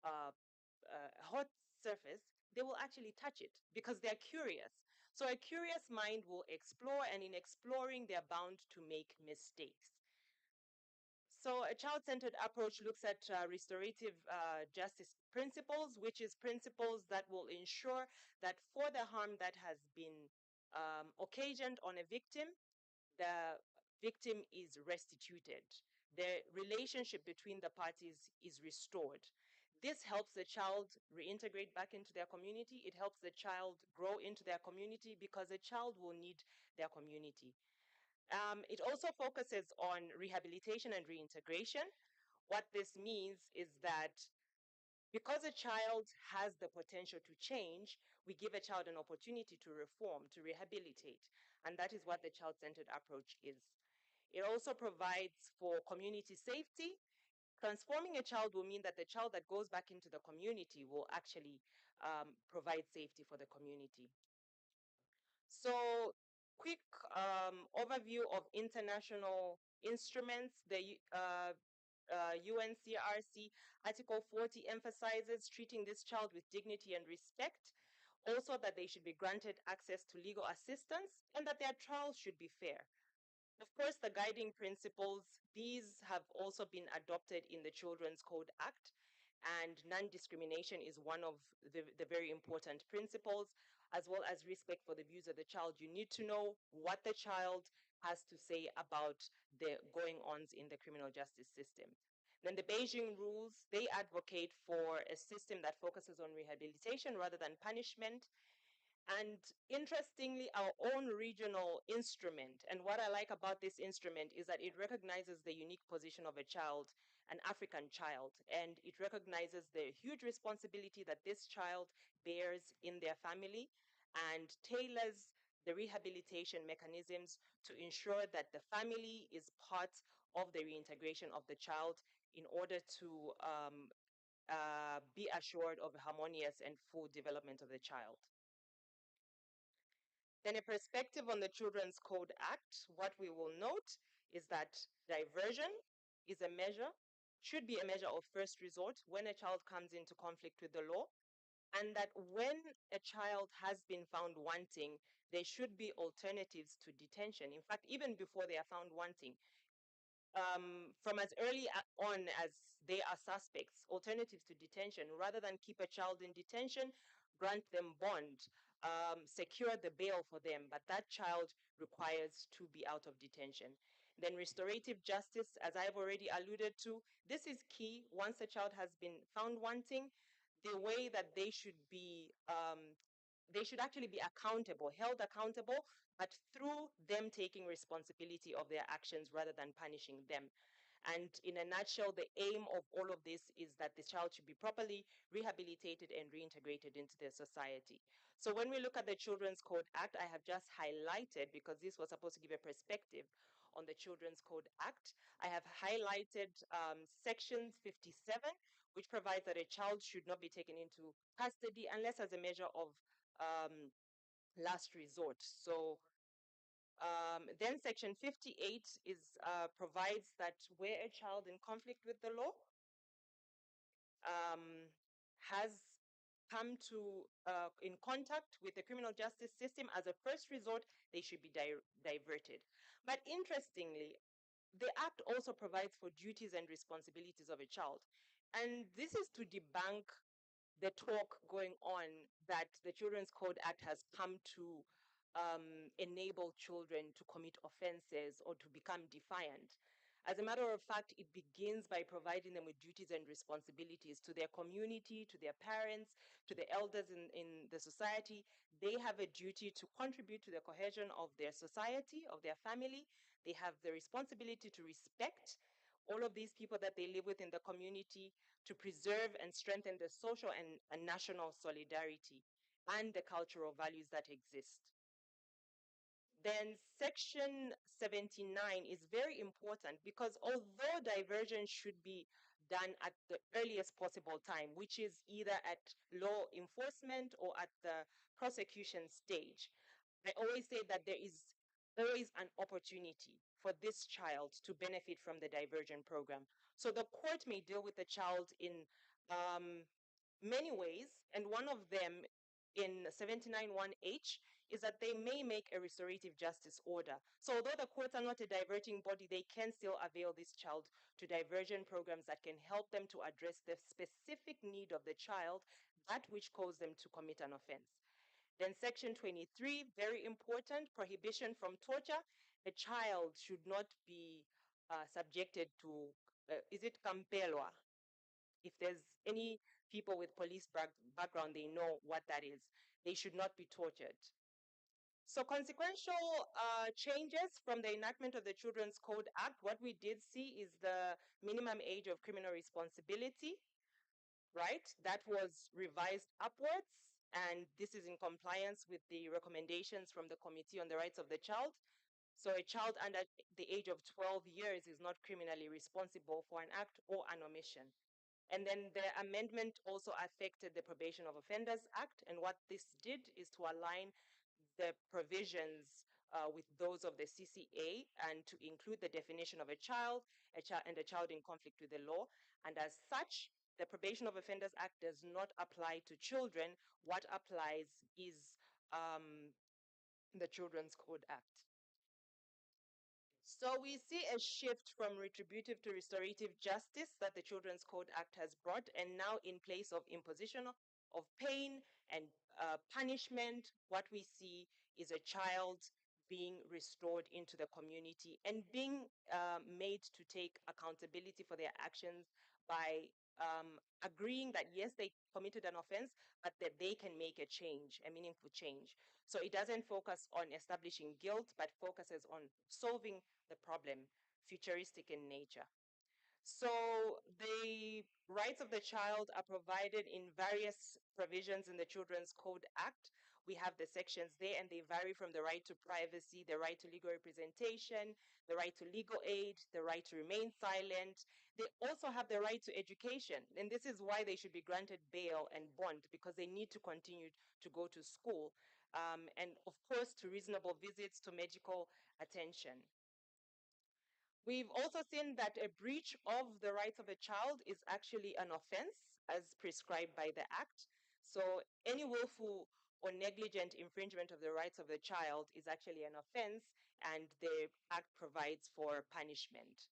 a hot surface, they will actually touch it because they're curious. So a curious mind will explore, and in exploring, they're bound to make mistakes. So a child-centered approach looks at restorative justice principles, which is principles that will ensure that for the harm that has been occasioned on a victim, the victim is restituted. The relationship between the parties is restored. This helps the child reintegrate back into their community. It helps the child grow into their community because a child will need their community. It also focuses on rehabilitation and reintegration. What this means is that because a child has the potential to change, we give a child an opportunity to reform, to rehabilitate. And that is what the child-centered approach is. It also provides for community safety. Transforming a child will mean that the child that goes back into the community will actually provide safety for the community. So, quick overview of international instruments. The UNCRC Article 40 emphasizes treating this child with dignity and respect. Also, that they should be granted access to legal assistance and that their trials should be fair. Of course, the guiding principles, these have also been adopted in the Children's Code Act, and non-discrimination is one of the very important principles, as well as respect for the views of the child. You need to know what the child has to say about the going-ons in the criminal justice system. Then the Beijing rules, they advocate for a system that focuses on rehabilitation rather than punishment. And interestingly, our own regional instrument, and what I like about this instrument is that it recognizes the unique position of a child, an African child, and it recognizes the huge responsibility that this child bears in their family and tailors the rehabilitation mechanisms to ensure that the family is part of the reintegration of the child in order to be assured of a harmonious and full development of the child. Then a perspective on the Children's Code Act, what we will note is that diversion is a measure, should be a measure of first resort when a child comes into conflict with the law, and that when a child has been found wanting, there should be alternatives to detention. In fact, even before they are found wanting, from as early on as they are suspects, alternatives to detention, rather than keep a child in detention, grant them bond. secure the bail for them, but that child requires to be out of detention. Then restorative justice, as I've already alluded to, this is key. Once a child has been found wanting, the way that they should actually be accountable, held accountable, but through them taking responsibility of their actions rather than punishing them. And in a nutshell, the aim of all of this is that the child should be properly rehabilitated and reintegrated into their society. So when we look at the Children's Code Act, I have just highlighted, because this was supposed to give a perspective on the Children's Code Act, I have highlighted Section 57, which provides that a child should not be taken into custody unless as a measure of um, last resort. So then Section 58 provides that where a child in conflict with the law um, has come to in contact with the criminal justice system as a first resort, they should be diverted. But interestingly, the Act also provides for duties and responsibilities of a child. And this is to debunk the talk going on that the Children's Code Act has come to enable children to commit offenses or to become defiant. As a matter of fact, it begins by providing them with duties and responsibilities to their community, to their parents, to the elders in the society. They have a duty to contribute to the cohesion of their society, of their family. They have the responsibility to respect all of these people that they live with in the community, to preserve and strengthen the social and national solidarity and the cultural values that exist. Then Section 79 is very important because although diversion should be done at the earliest possible time, which is either at law enforcement or at the prosecution stage, I always say that there is always an opportunity for this child to benefit from the diversion program. So the court may deal with the child in um, many ways, and one of them in 79(1)H is that they may make a restorative justice order. So although the courts are not a diverting body, they can still avail this child to diversion programs that can help them to address the specific need of the child, that which caused them to commit an offense. Then Section 23, very important, prohibition from torture. A child should not be subjected to, is it campelwa? If there's any people with police background, they know what that is. They should not be tortured. So consequential changes from the enactment of the Children's Code Act, what we did see is the minimum age of criminal responsibility, right? That was revised upwards, and this is in compliance with the recommendations from the Committee on the Rights of the Child. So a child under the age of 12 years is not criminally responsible for an act or an omission. And then the amendment also affected the Probation of Offenders Act. And what this did is to align the provisions with those of the CCA and to include the definition of a child and a child in conflict with the law. And as such, the Probation of Offenders Act does not apply to children. What applies is the Children's Code Act. So we see a shift from retributive to restorative justice that the Children's Code Act has brought, and now in place of imposition of pain and punishment, what we see is a child being restored into the community and being made to take accountability for their actions by agreeing that yes, they committed an offense, but that they can make a change, a meaningful change. So it doesn't focus on establishing guilt, but focuses on solving the problem, futuristic in nature. So the rights of the child are provided in various provisions in the Children's Code Act. We have the sections there, and they vary from the right to privacy, the right to legal representation, the right to legal aid, the right to remain silent. They also have the right to education, and this is why they should be granted bail and bond, because they need to continue to go to school, and of course to reasonable visits, to medical attention. We've also seen that a breach of the rights of a child is actually an offense as prescribed by the Act. So any willful or negligent infringement of the rights of the child is actually an offense, and the Act provides for punishment.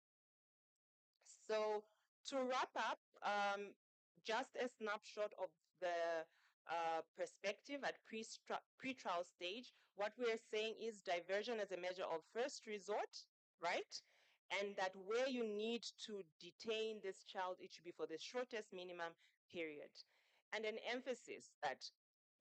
So to wrap up, just a snapshot of the perspective at pre-trial stage, what we are saying is diversion as a measure of first resort, right? And that where you need to detain this child, it should be for the shortest minimum period. And an emphasis that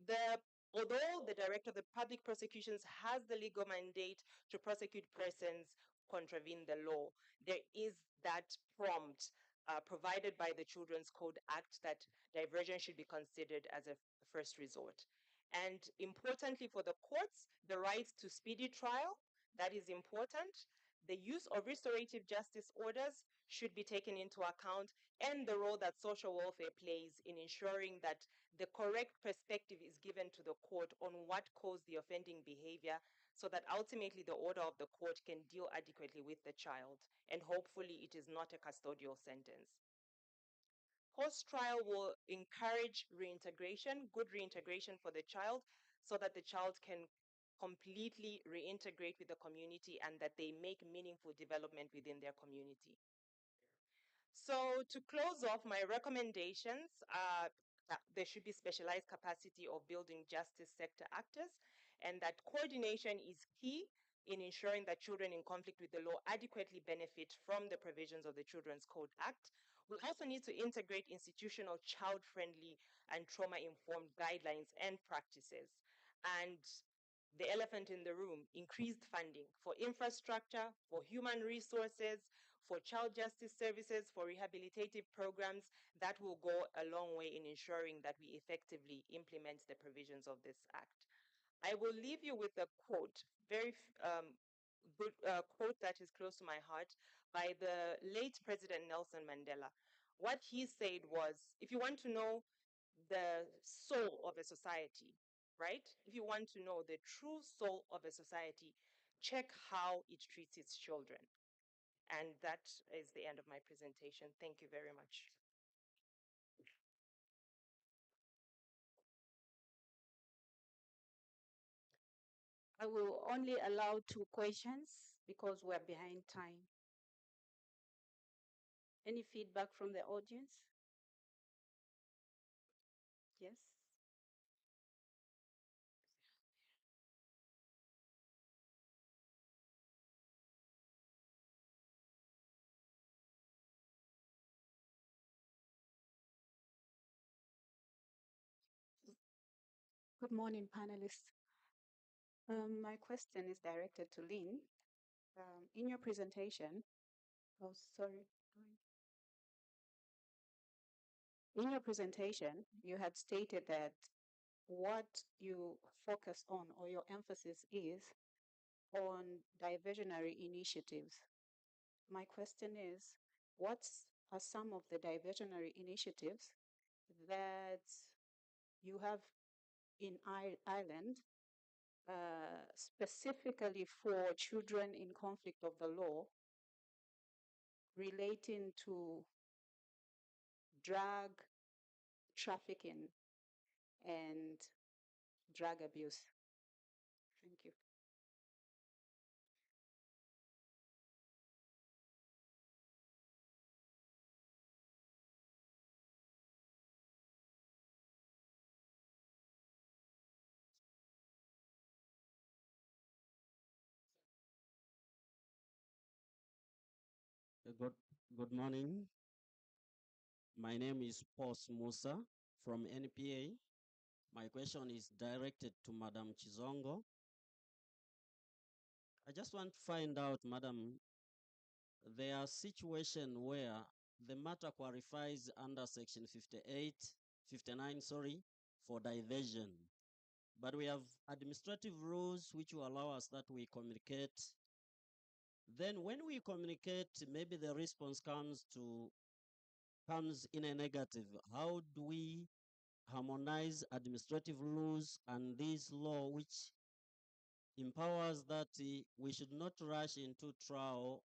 the although the director of the public prosecutions has the legal mandate to prosecute persons contravene the law, there is that prompt provided by the Children's Code Act that diversion should be considered as a first resort. And importantly for the courts, the right to speedy trial, that is important. The use of restorative justice orders should be taken into account, and the role that social welfare plays in ensuring that the correct perspective is given to the court on what caused the offending behavior, so that ultimately the order of the court can deal adequately with the child, and hopefully it is not a custodial sentence. Post-trial will encourage reintegration, good reintegration for the child, so that the child can completely reintegrate with the community and that they make meaningful development within their community. So to close off, my recommendations are that there should be specialized capacity of building justice sector actors, and that coordination is key in ensuring that children in conflict with the law adequately benefit from the provisions of the Children's Code Act. We also need to integrate institutional child-friendly and trauma-informed guidelines and practices. And the elephant in the room, increased funding for infrastructure, for human resources, for child justice services, for rehabilitative programs. That will go a long way in ensuring that we effectively implement the provisions of this act. I will leave you with a quote, very good quote that is close to my heart, by the late President Nelson Mandela. What he said was, if you want to know the soul of a society, right? If you want to know the true soul of a society, check how it treats its children. And that is the end of my presentation. Thank you very much. I will only allow 2 questions because we're behind time. Any feedback from the audience? Yes. Good morning, panelists. My question is directed to Lynn. In your presentation, oh, sorry. In your presentation, you had stated that what you focus on or your emphasis is on diversionary initiatives. My question is, what are some of the diversionary initiatives that you have in Ireland specifically for children in conflict of the law relating to drug trafficking and drug abuse? Thank you. Good morning. My name is Pos Musa from NPA. My question is directed to Madam Chizongo. I just want to find out, Madam, there are situations where the matter qualifies under Section 59, for diversion. But we have administrative rules which will allow us that we communicate. Then when we communicate, maybe the response comes in a negative. How do we harmonize administrative rules and this law which empowers that we should not rush into trial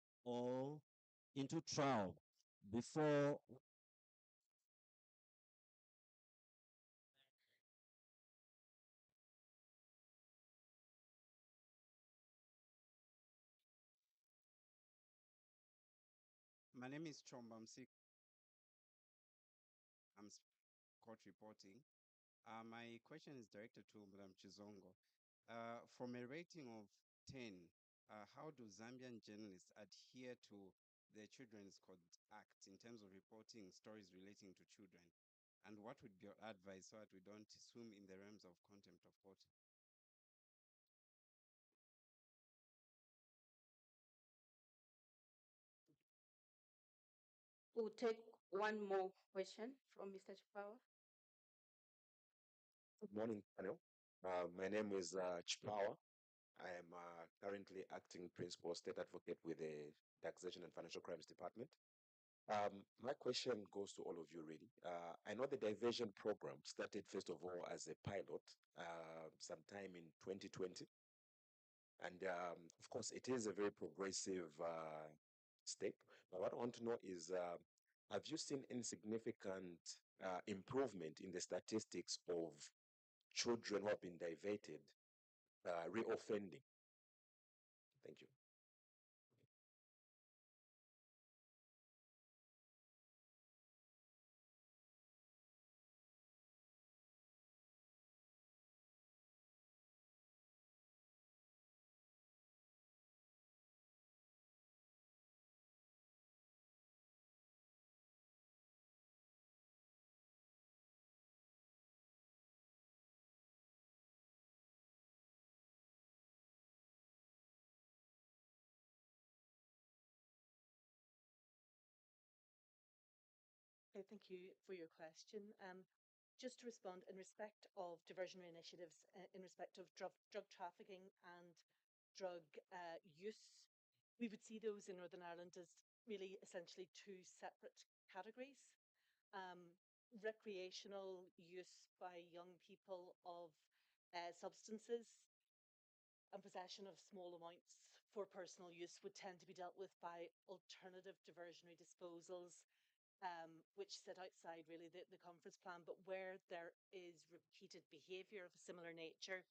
before My name is Chomba Msik. I'm court reporting. My question is directed to Madam Chizongo. From a rating of 10, how do Zambian journalists adhere to the Children's Code Act in terms of reporting stories relating to children? And what would be your advice so that we don't swim in the realms of contempt of court? We'll take one more question from Mr. Chipawa. Good morning, panel. My name is Chipawa. I am currently acting principal state advocate with the Taxation and Financial Crimes Department. My question goes to all of you, really. I know the diversion program started, first of all, as a pilot sometime in 2020. And of course, it is a very progressive step. But what I want to know is have you seen any significant improvement in the statistics of children who have been diverted reoffending? Thank you. Okay, thank you for your question. Just to respond in respect of diversionary initiatives, in respect of drug trafficking and drug use, we would see those in Northern Ireland as really essentially two separate categories. Recreational use by young people of substances and possession of small amounts for personal use would tend to be dealt with by alternative diversionary disposals, which sit outside really the conference plan. But where there is repeated behaviour of a similar nature,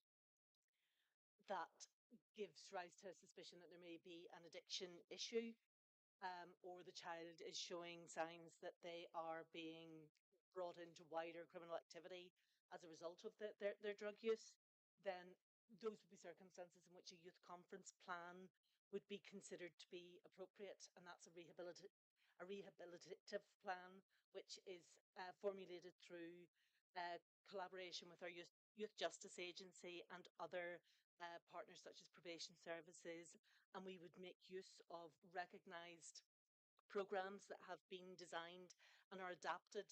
that gives rise to a suspicion that there may be an addiction issue, or the child is showing signs that they are being brought into wider criminal activity as a result of their drug use, then those would be circumstances in which a youth conference plan would be considered to be appropriate, and that's a rehabilitative plan, which is formulated through collaboration with our youth justice agency and other partners such as probation services, and we would make use of recognised programs that have been designed and are adapted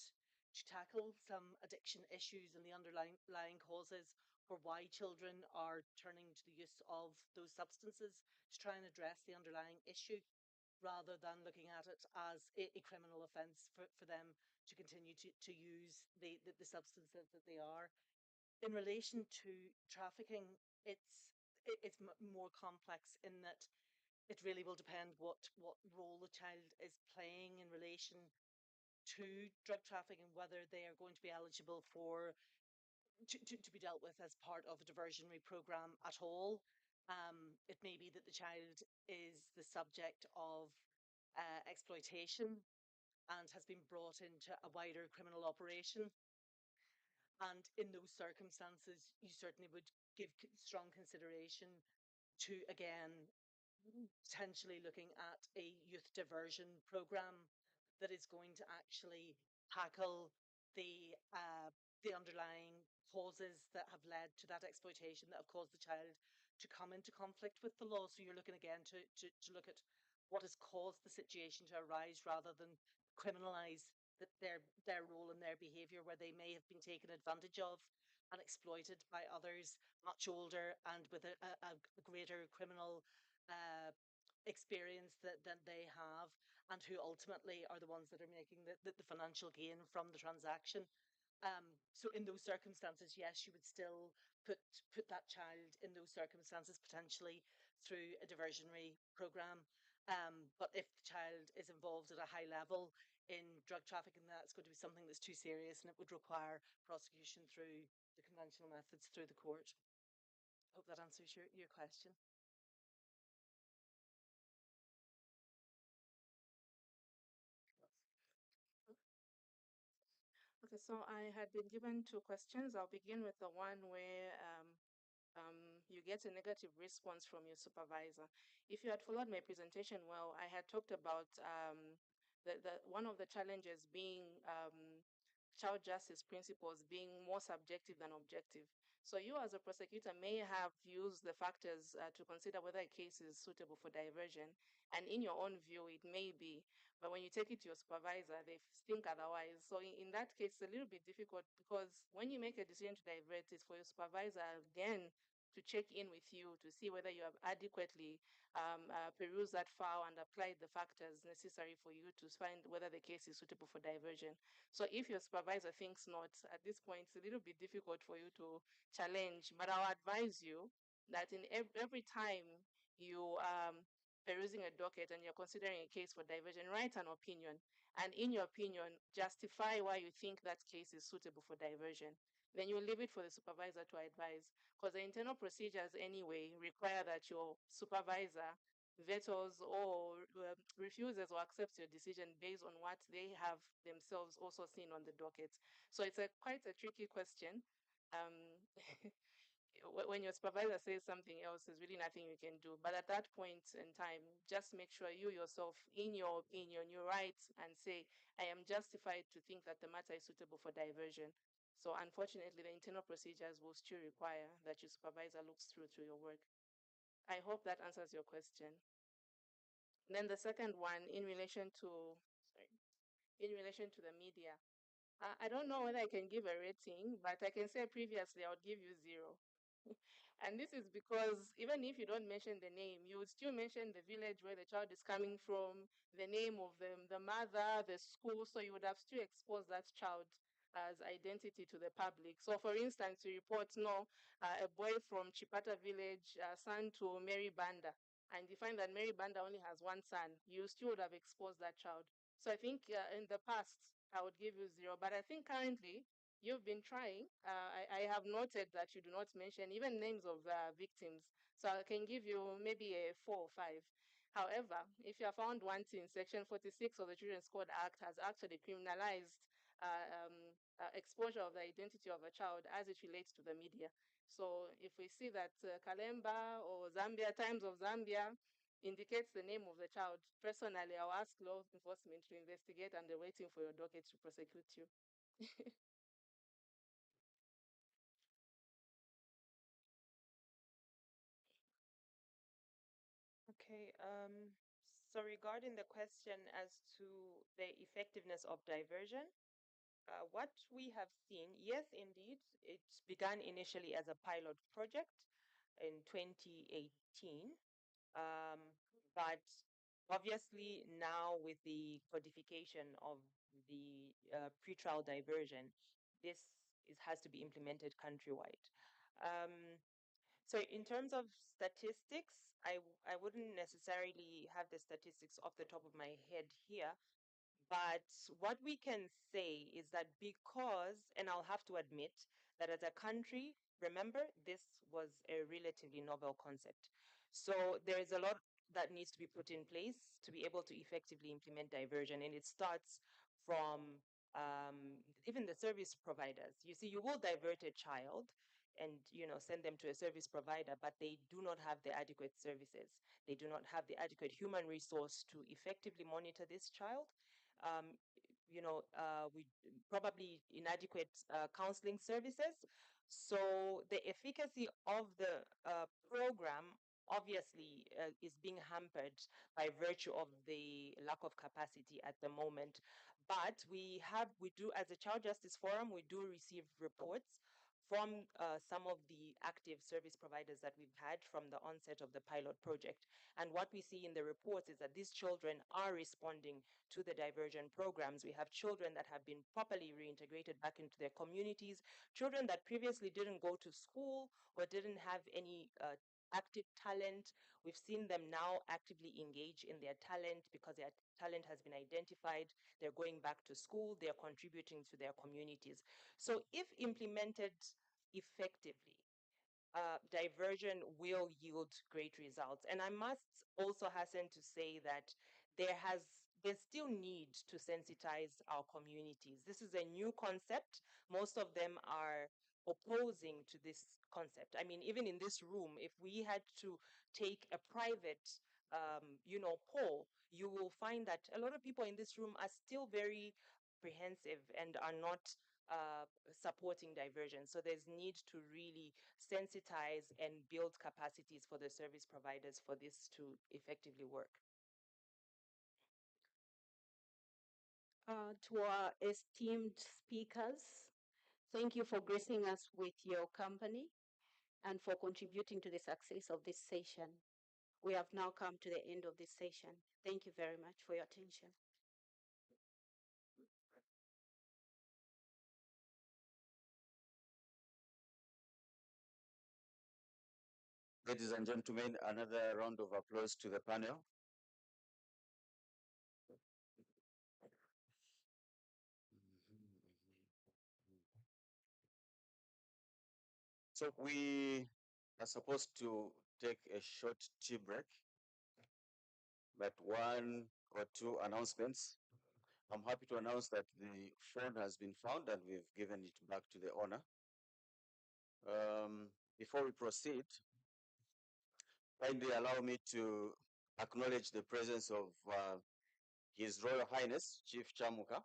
to tackle some addiction issues and the underlying causes for why children are turning to the use of those substances to try and address the underlying issue, rather than looking at it as a criminal offence for them to continue to use the substances that they are. In relation to trafficking, it's more complex in that it really will depend what role the child is playing in relation to drug trafficking, whether they are going to be eligible for to be dealt with as part of a diversionary program at all. It may be that the child is the subject of exploitation and has been brought into a wider criminal operation. And in those circumstances, you certainly would give strong consideration to, again, potentially looking at a youth diversion program that is going to actually tackle the underlying causes that have led to that exploitation, that have caused the child to come into conflict with the law. So you're looking again to look at what has caused the situation to arise, rather than criminalise their role and their behaviour, where they may have been taken advantage of and exploited by others much older and with a greater criminal experience than they have, and who ultimately are the ones that are making the financial gain from the transaction. So in those circumstances, yes, you would still put that child in those circumstances potentially through a diversionary program. But if the child is involved at a high level in drug trafficking, that's going to be something that's too serious, and it would require prosecution through the conventional methods through the court. Hope that answers your question. Okay, so I had been given two questions. I'll begin with the one where you get a negative response from your supervisor. If you had followed my presentation well, I had talked about one of the challenges being child justice principles being more subjective than objective. So you as a prosecutor may have used the factors to consider whether a case is suitable for diversion, and in your own view, it may be, but when you take it to your supervisor, they think otherwise. So in that case, it's a little bit difficult because when you make a decision to divert, it's for your supervisor again to check in with you to see whether you have adequately perused that file and applied the factors necessary for you to find whether the case is suitable for diversion. So if your supervisor thinks not, at this point, it's a little bit difficult for you to challenge. But I'll advise you that in every time you perusing a docket and you're considering a case for diversion, write an opinion. And in your opinion, justify why you think that case is suitable for diversion. Then you leave it for the supervisor to advise, because the internal procedures anyway require that your supervisor vetoes or refuses or accepts your decision based on what they have themselves also seen on the docket. So it's quite a tricky question. Um, when your supervisor says something else, there's really nothing you can do. But at that point in time, just make sure you yourself, in your opinion, you write and say, I am justified to think that the matter is suitable for diversion. So unfortunately, the internal procedures will still require that your supervisor looks through to your work. I hope that answers your question. Then the second one, in relation to, sorry, in relation to the media. I don't know whether I can give a rating, but I can say previously I would give you 0. And this is because even if you don't mention the name, you would still mention the village where the child is coming from, the name of the mother, the school. So you would have still exposed that child as identity to the public. So for instance, you report, no, a boy from Chipata village, son to Mary Banda, and you find that Mary Banda only has one son, you still would have exposed that child. So I think in the past, I would give you 0, but I think currently you've been trying. I have noted that you do not mention even names of victims. So I can give you maybe a 4 or 5. However, if you are found wanting, Section 46 of the Children's Code Act has actually criminalized exposure of the identity of a child as it relates to the media. So if we see that Kalemba or Zambia, Times of Zambia, indicates the name of the child, personally, I'll ask law enforcement to investigate, and they're waiting for your docket to prosecute you. Okay, so regarding the question as to the effectiveness of diversion, what we have seen, yes, indeed, it began initially as a pilot project in 2018, but obviously now with the codification of the pretrial diversion, has to be implemented countrywide. So in terms of statistics, I wouldn't necessarily have the statistics off the top of my head here, but what we can say is that because, and I'll have to admit that as a country, remember, this was a relatively novel concept. So there is a lot that needs to be put in place to be able to effectively implement diversion. And it starts from even the service providers. You see, you will divert a child and send them to a service provider, but they do not have the adequate services. They do not have the adequate human resource to effectively monitor this child. um, we probably inadequate counseling services. So the efficacy of the program obviously is being hampered by virtue of the lack of capacity at the moment. But we do, as a Child Justice Forum, we do receive reports from some of the active service providers that we've had from the onset of the pilot project. And what we see in the reports is that these children are responding to the diversion programs. We have children that have been properly reintegrated back into their communities, children that previously didn't go to school or didn't have any active talent. We've seen them now actively engage in their talent because their talent has been identified. They're going back to school, they're contributing to their communities. So if implemented effectively, diversion will yield great results. And I must also hasten to say that there has there's still need to sensitize our communities. This is a new concept. Most of them are opposing to this concept. I mean, even in this room, if we had to take a private, poll, you will find that a lot of people in this room are still very apprehensive and are not supporting diversion. So there's need to really sensitize and build capacities for the service providers for this to effectively work. To our esteemed speakers, thank you for gracing us with your company and for contributing to the success of this session. We have now come to the end of this session. Thank you very much for your attention. Ladies and gentlemen, another round of applause to the panel. So we are supposed to take a short tea break, but one or two announcements. I'm happy to announce that the phone has been found and we've given it back to the owner. Before we proceed, kindly allow me to acknowledge the presence of His Royal Highness, Chief Chamuka.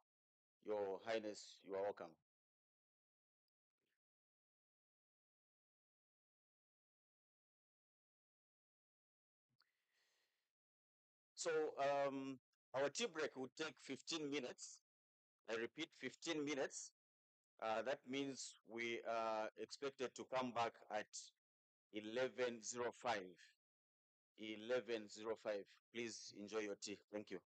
Your Highness, you are welcome. So our tea break will take 15 minutes. I repeat, 15 minutes. That means we are expected to come back at 11:05. 11:05. Please enjoy your tea. Thank you.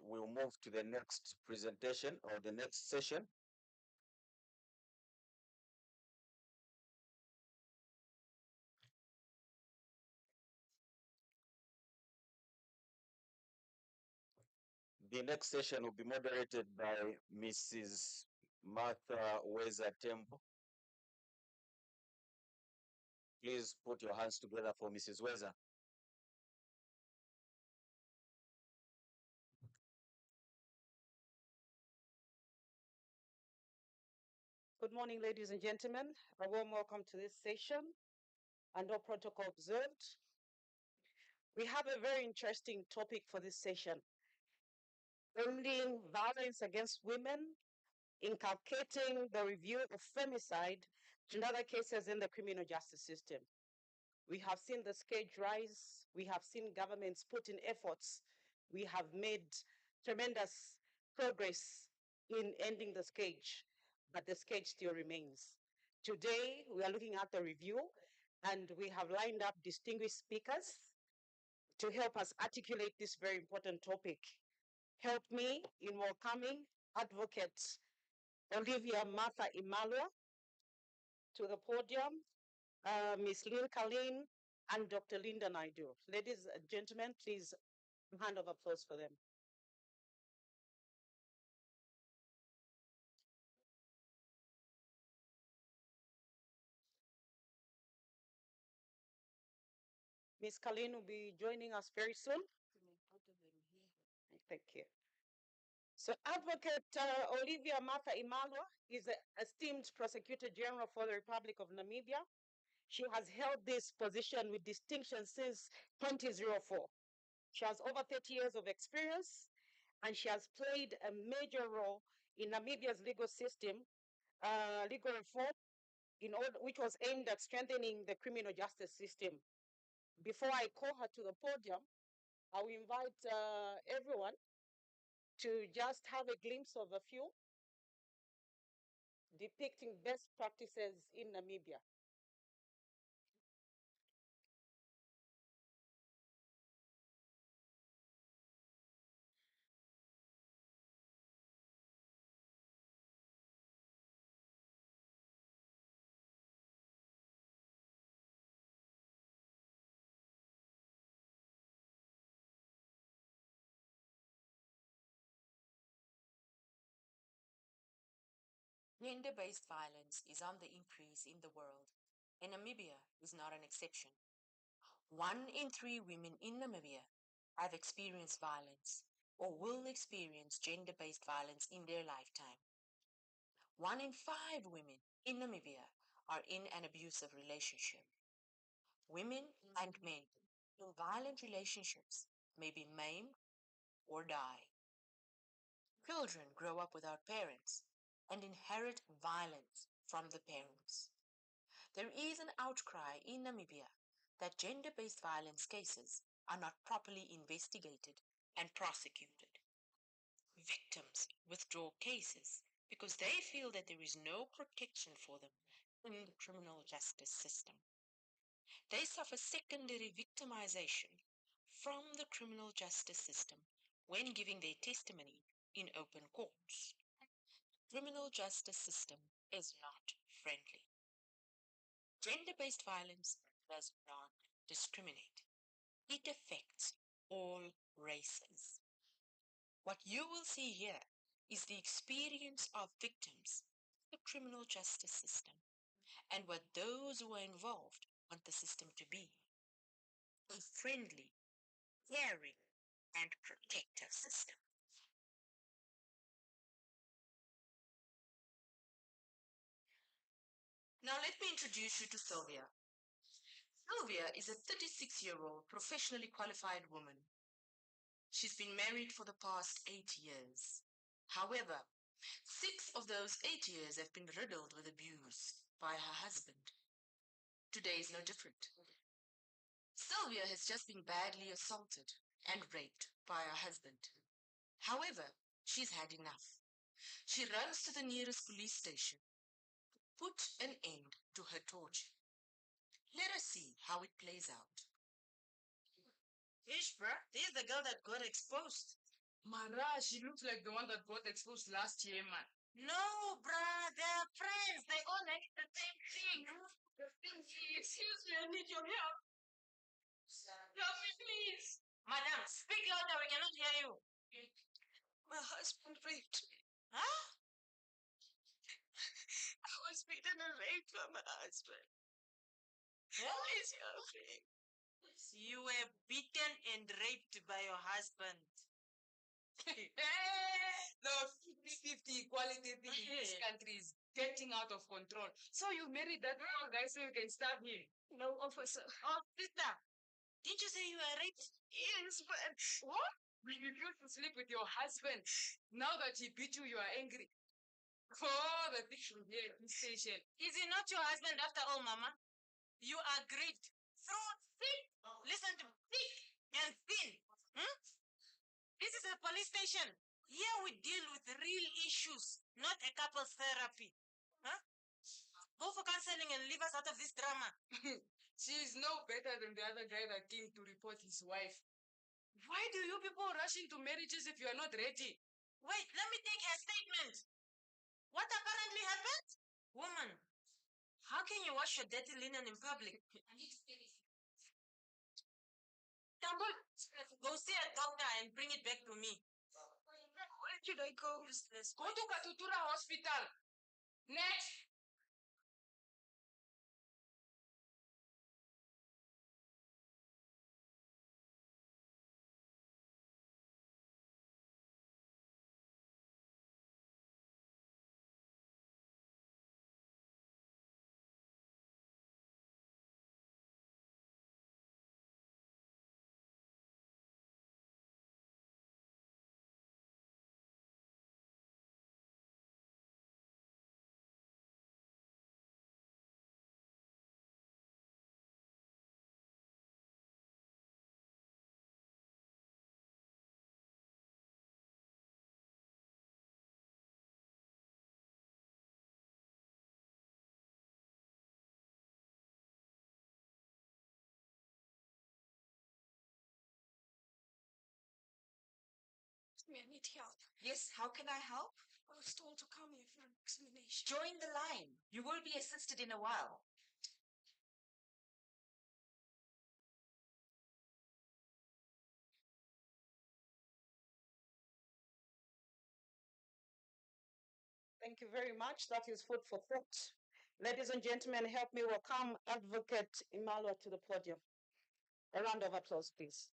we will move to the next presentation or the next session. The next session will be moderated by Mrs. Martha Weza Tembo. Please put your hands together for Mrs. Weza. Good morning, ladies and gentlemen. A warm welcome to this session and all protocol observed. We have a very interesting topic for this session. Ending violence against women, inculcating the review of femicide and other cases in the criminal justice system. We have seen the scourge rise. We have seen governments put in efforts. We have made tremendous progress in ending the scourge, but the scourge still remains. Today, we are looking at the review, and we have lined up distinguished speakers to help us articulate this very important topic. Help me in welcoming Advocate Olivia Martha Imalwa to the podium, Ms. Lynn Kalin, and Dr. Linda Naidu. Ladies and gentlemen, please hand of applause for them. Ms. Kalin will be joining us very soon. Thank you. So Advocate Olivia Martha Imalwa is the esteemed Prosecutor General for the Republic of Namibia. She has held this position with distinction since 2004. She has over 30 years of experience, and she has played a major role in Namibia's legal system, legal reform, which was aimed at strengthening the criminal justice system. Before I call her to the podium, I will invite everyone to just have a glimpse of a few depicting best practices in Namibia. Gender-based violence is on the increase in the world, and Namibia is not an exception. 1 in 3 women in Namibia have experienced violence or will experience gender-based violence in their lifetime. 1 in 5 women in Namibia are in an abusive relationship. Women and men in violent relationships may be maimed or die. Children grow up without parents and inherit violence from the parents. There is an outcry in Namibia that gender-based violence cases are not properly investigated and prosecuted. Victims withdraw cases because they feel that there is no protection for them in the criminal justice system. They suffer secondary victimization from the criminal justice system when giving their testimony in open courts. Criminal justice system is not friendly. Gender-based violence does not discriminate. It affects all races. What you will see here is the experience of victims of the criminal justice system and what those who are involved want the system to be: a friendly, caring, and protective system. Now let me introduce you to Sylvia. Sylvia is a 36-year-old professionally qualified woman. She's been married for the past 8 years. However, 6 of those 8 years have been riddled with abuse by her husband. Today is no different. Sylvia has just been badly assaulted and raped by her husband. However, she's had enough. She runs to the nearest police station to put an end to her torture. Let us see how it plays out. Ish, bruh, there's the girl that got exposed. Mara, she looks like the one that got exposed last year, man. No, bruh, they're friends. They all like the same thing. Excuse me, I need your help. Help me, please. Madam, speak louder. We cannot hear you. My husband raped me. Huh? I was beaten and raped by my husband. Yeah? Please help me. You were beaten and raped by your husband. The 50-50 equality thing in this country is getting out of control. So you married that wrong guy so you can stab him. No, officer. Oh, sister, didn't you say you were raped? Yes, but what? You refuse to sleep with your husband. Now that he beat you, you are angry. Oh, the thing from here at this station. Is he not your husband after all, Mama? You agreed through thick. Listen to me, thick and thin. Hmm? This is a police station. Here we deal with real issues, not a couple's therapy. Huh? Go for counseling and leave us out of this drama. She is no better than the other guy that came to report his wife. Why do you people rush into marriages if you are not ready? Wait, let me take her statement. What apparently happened? Woman, how can you wash your dirty linen in public? Tambul, go see a doctor and bring it back to me. Where should I go? Useless. Go to Katutura Hospital. Next. I need help. Yes, how can I help? I was told to come here for an examination. Join the line. You will be assisted in a while. Thank you very much. That is food for thought. Ladies and gentlemen, help me welcome Advocate Imalwa to the podium. A round of applause, please.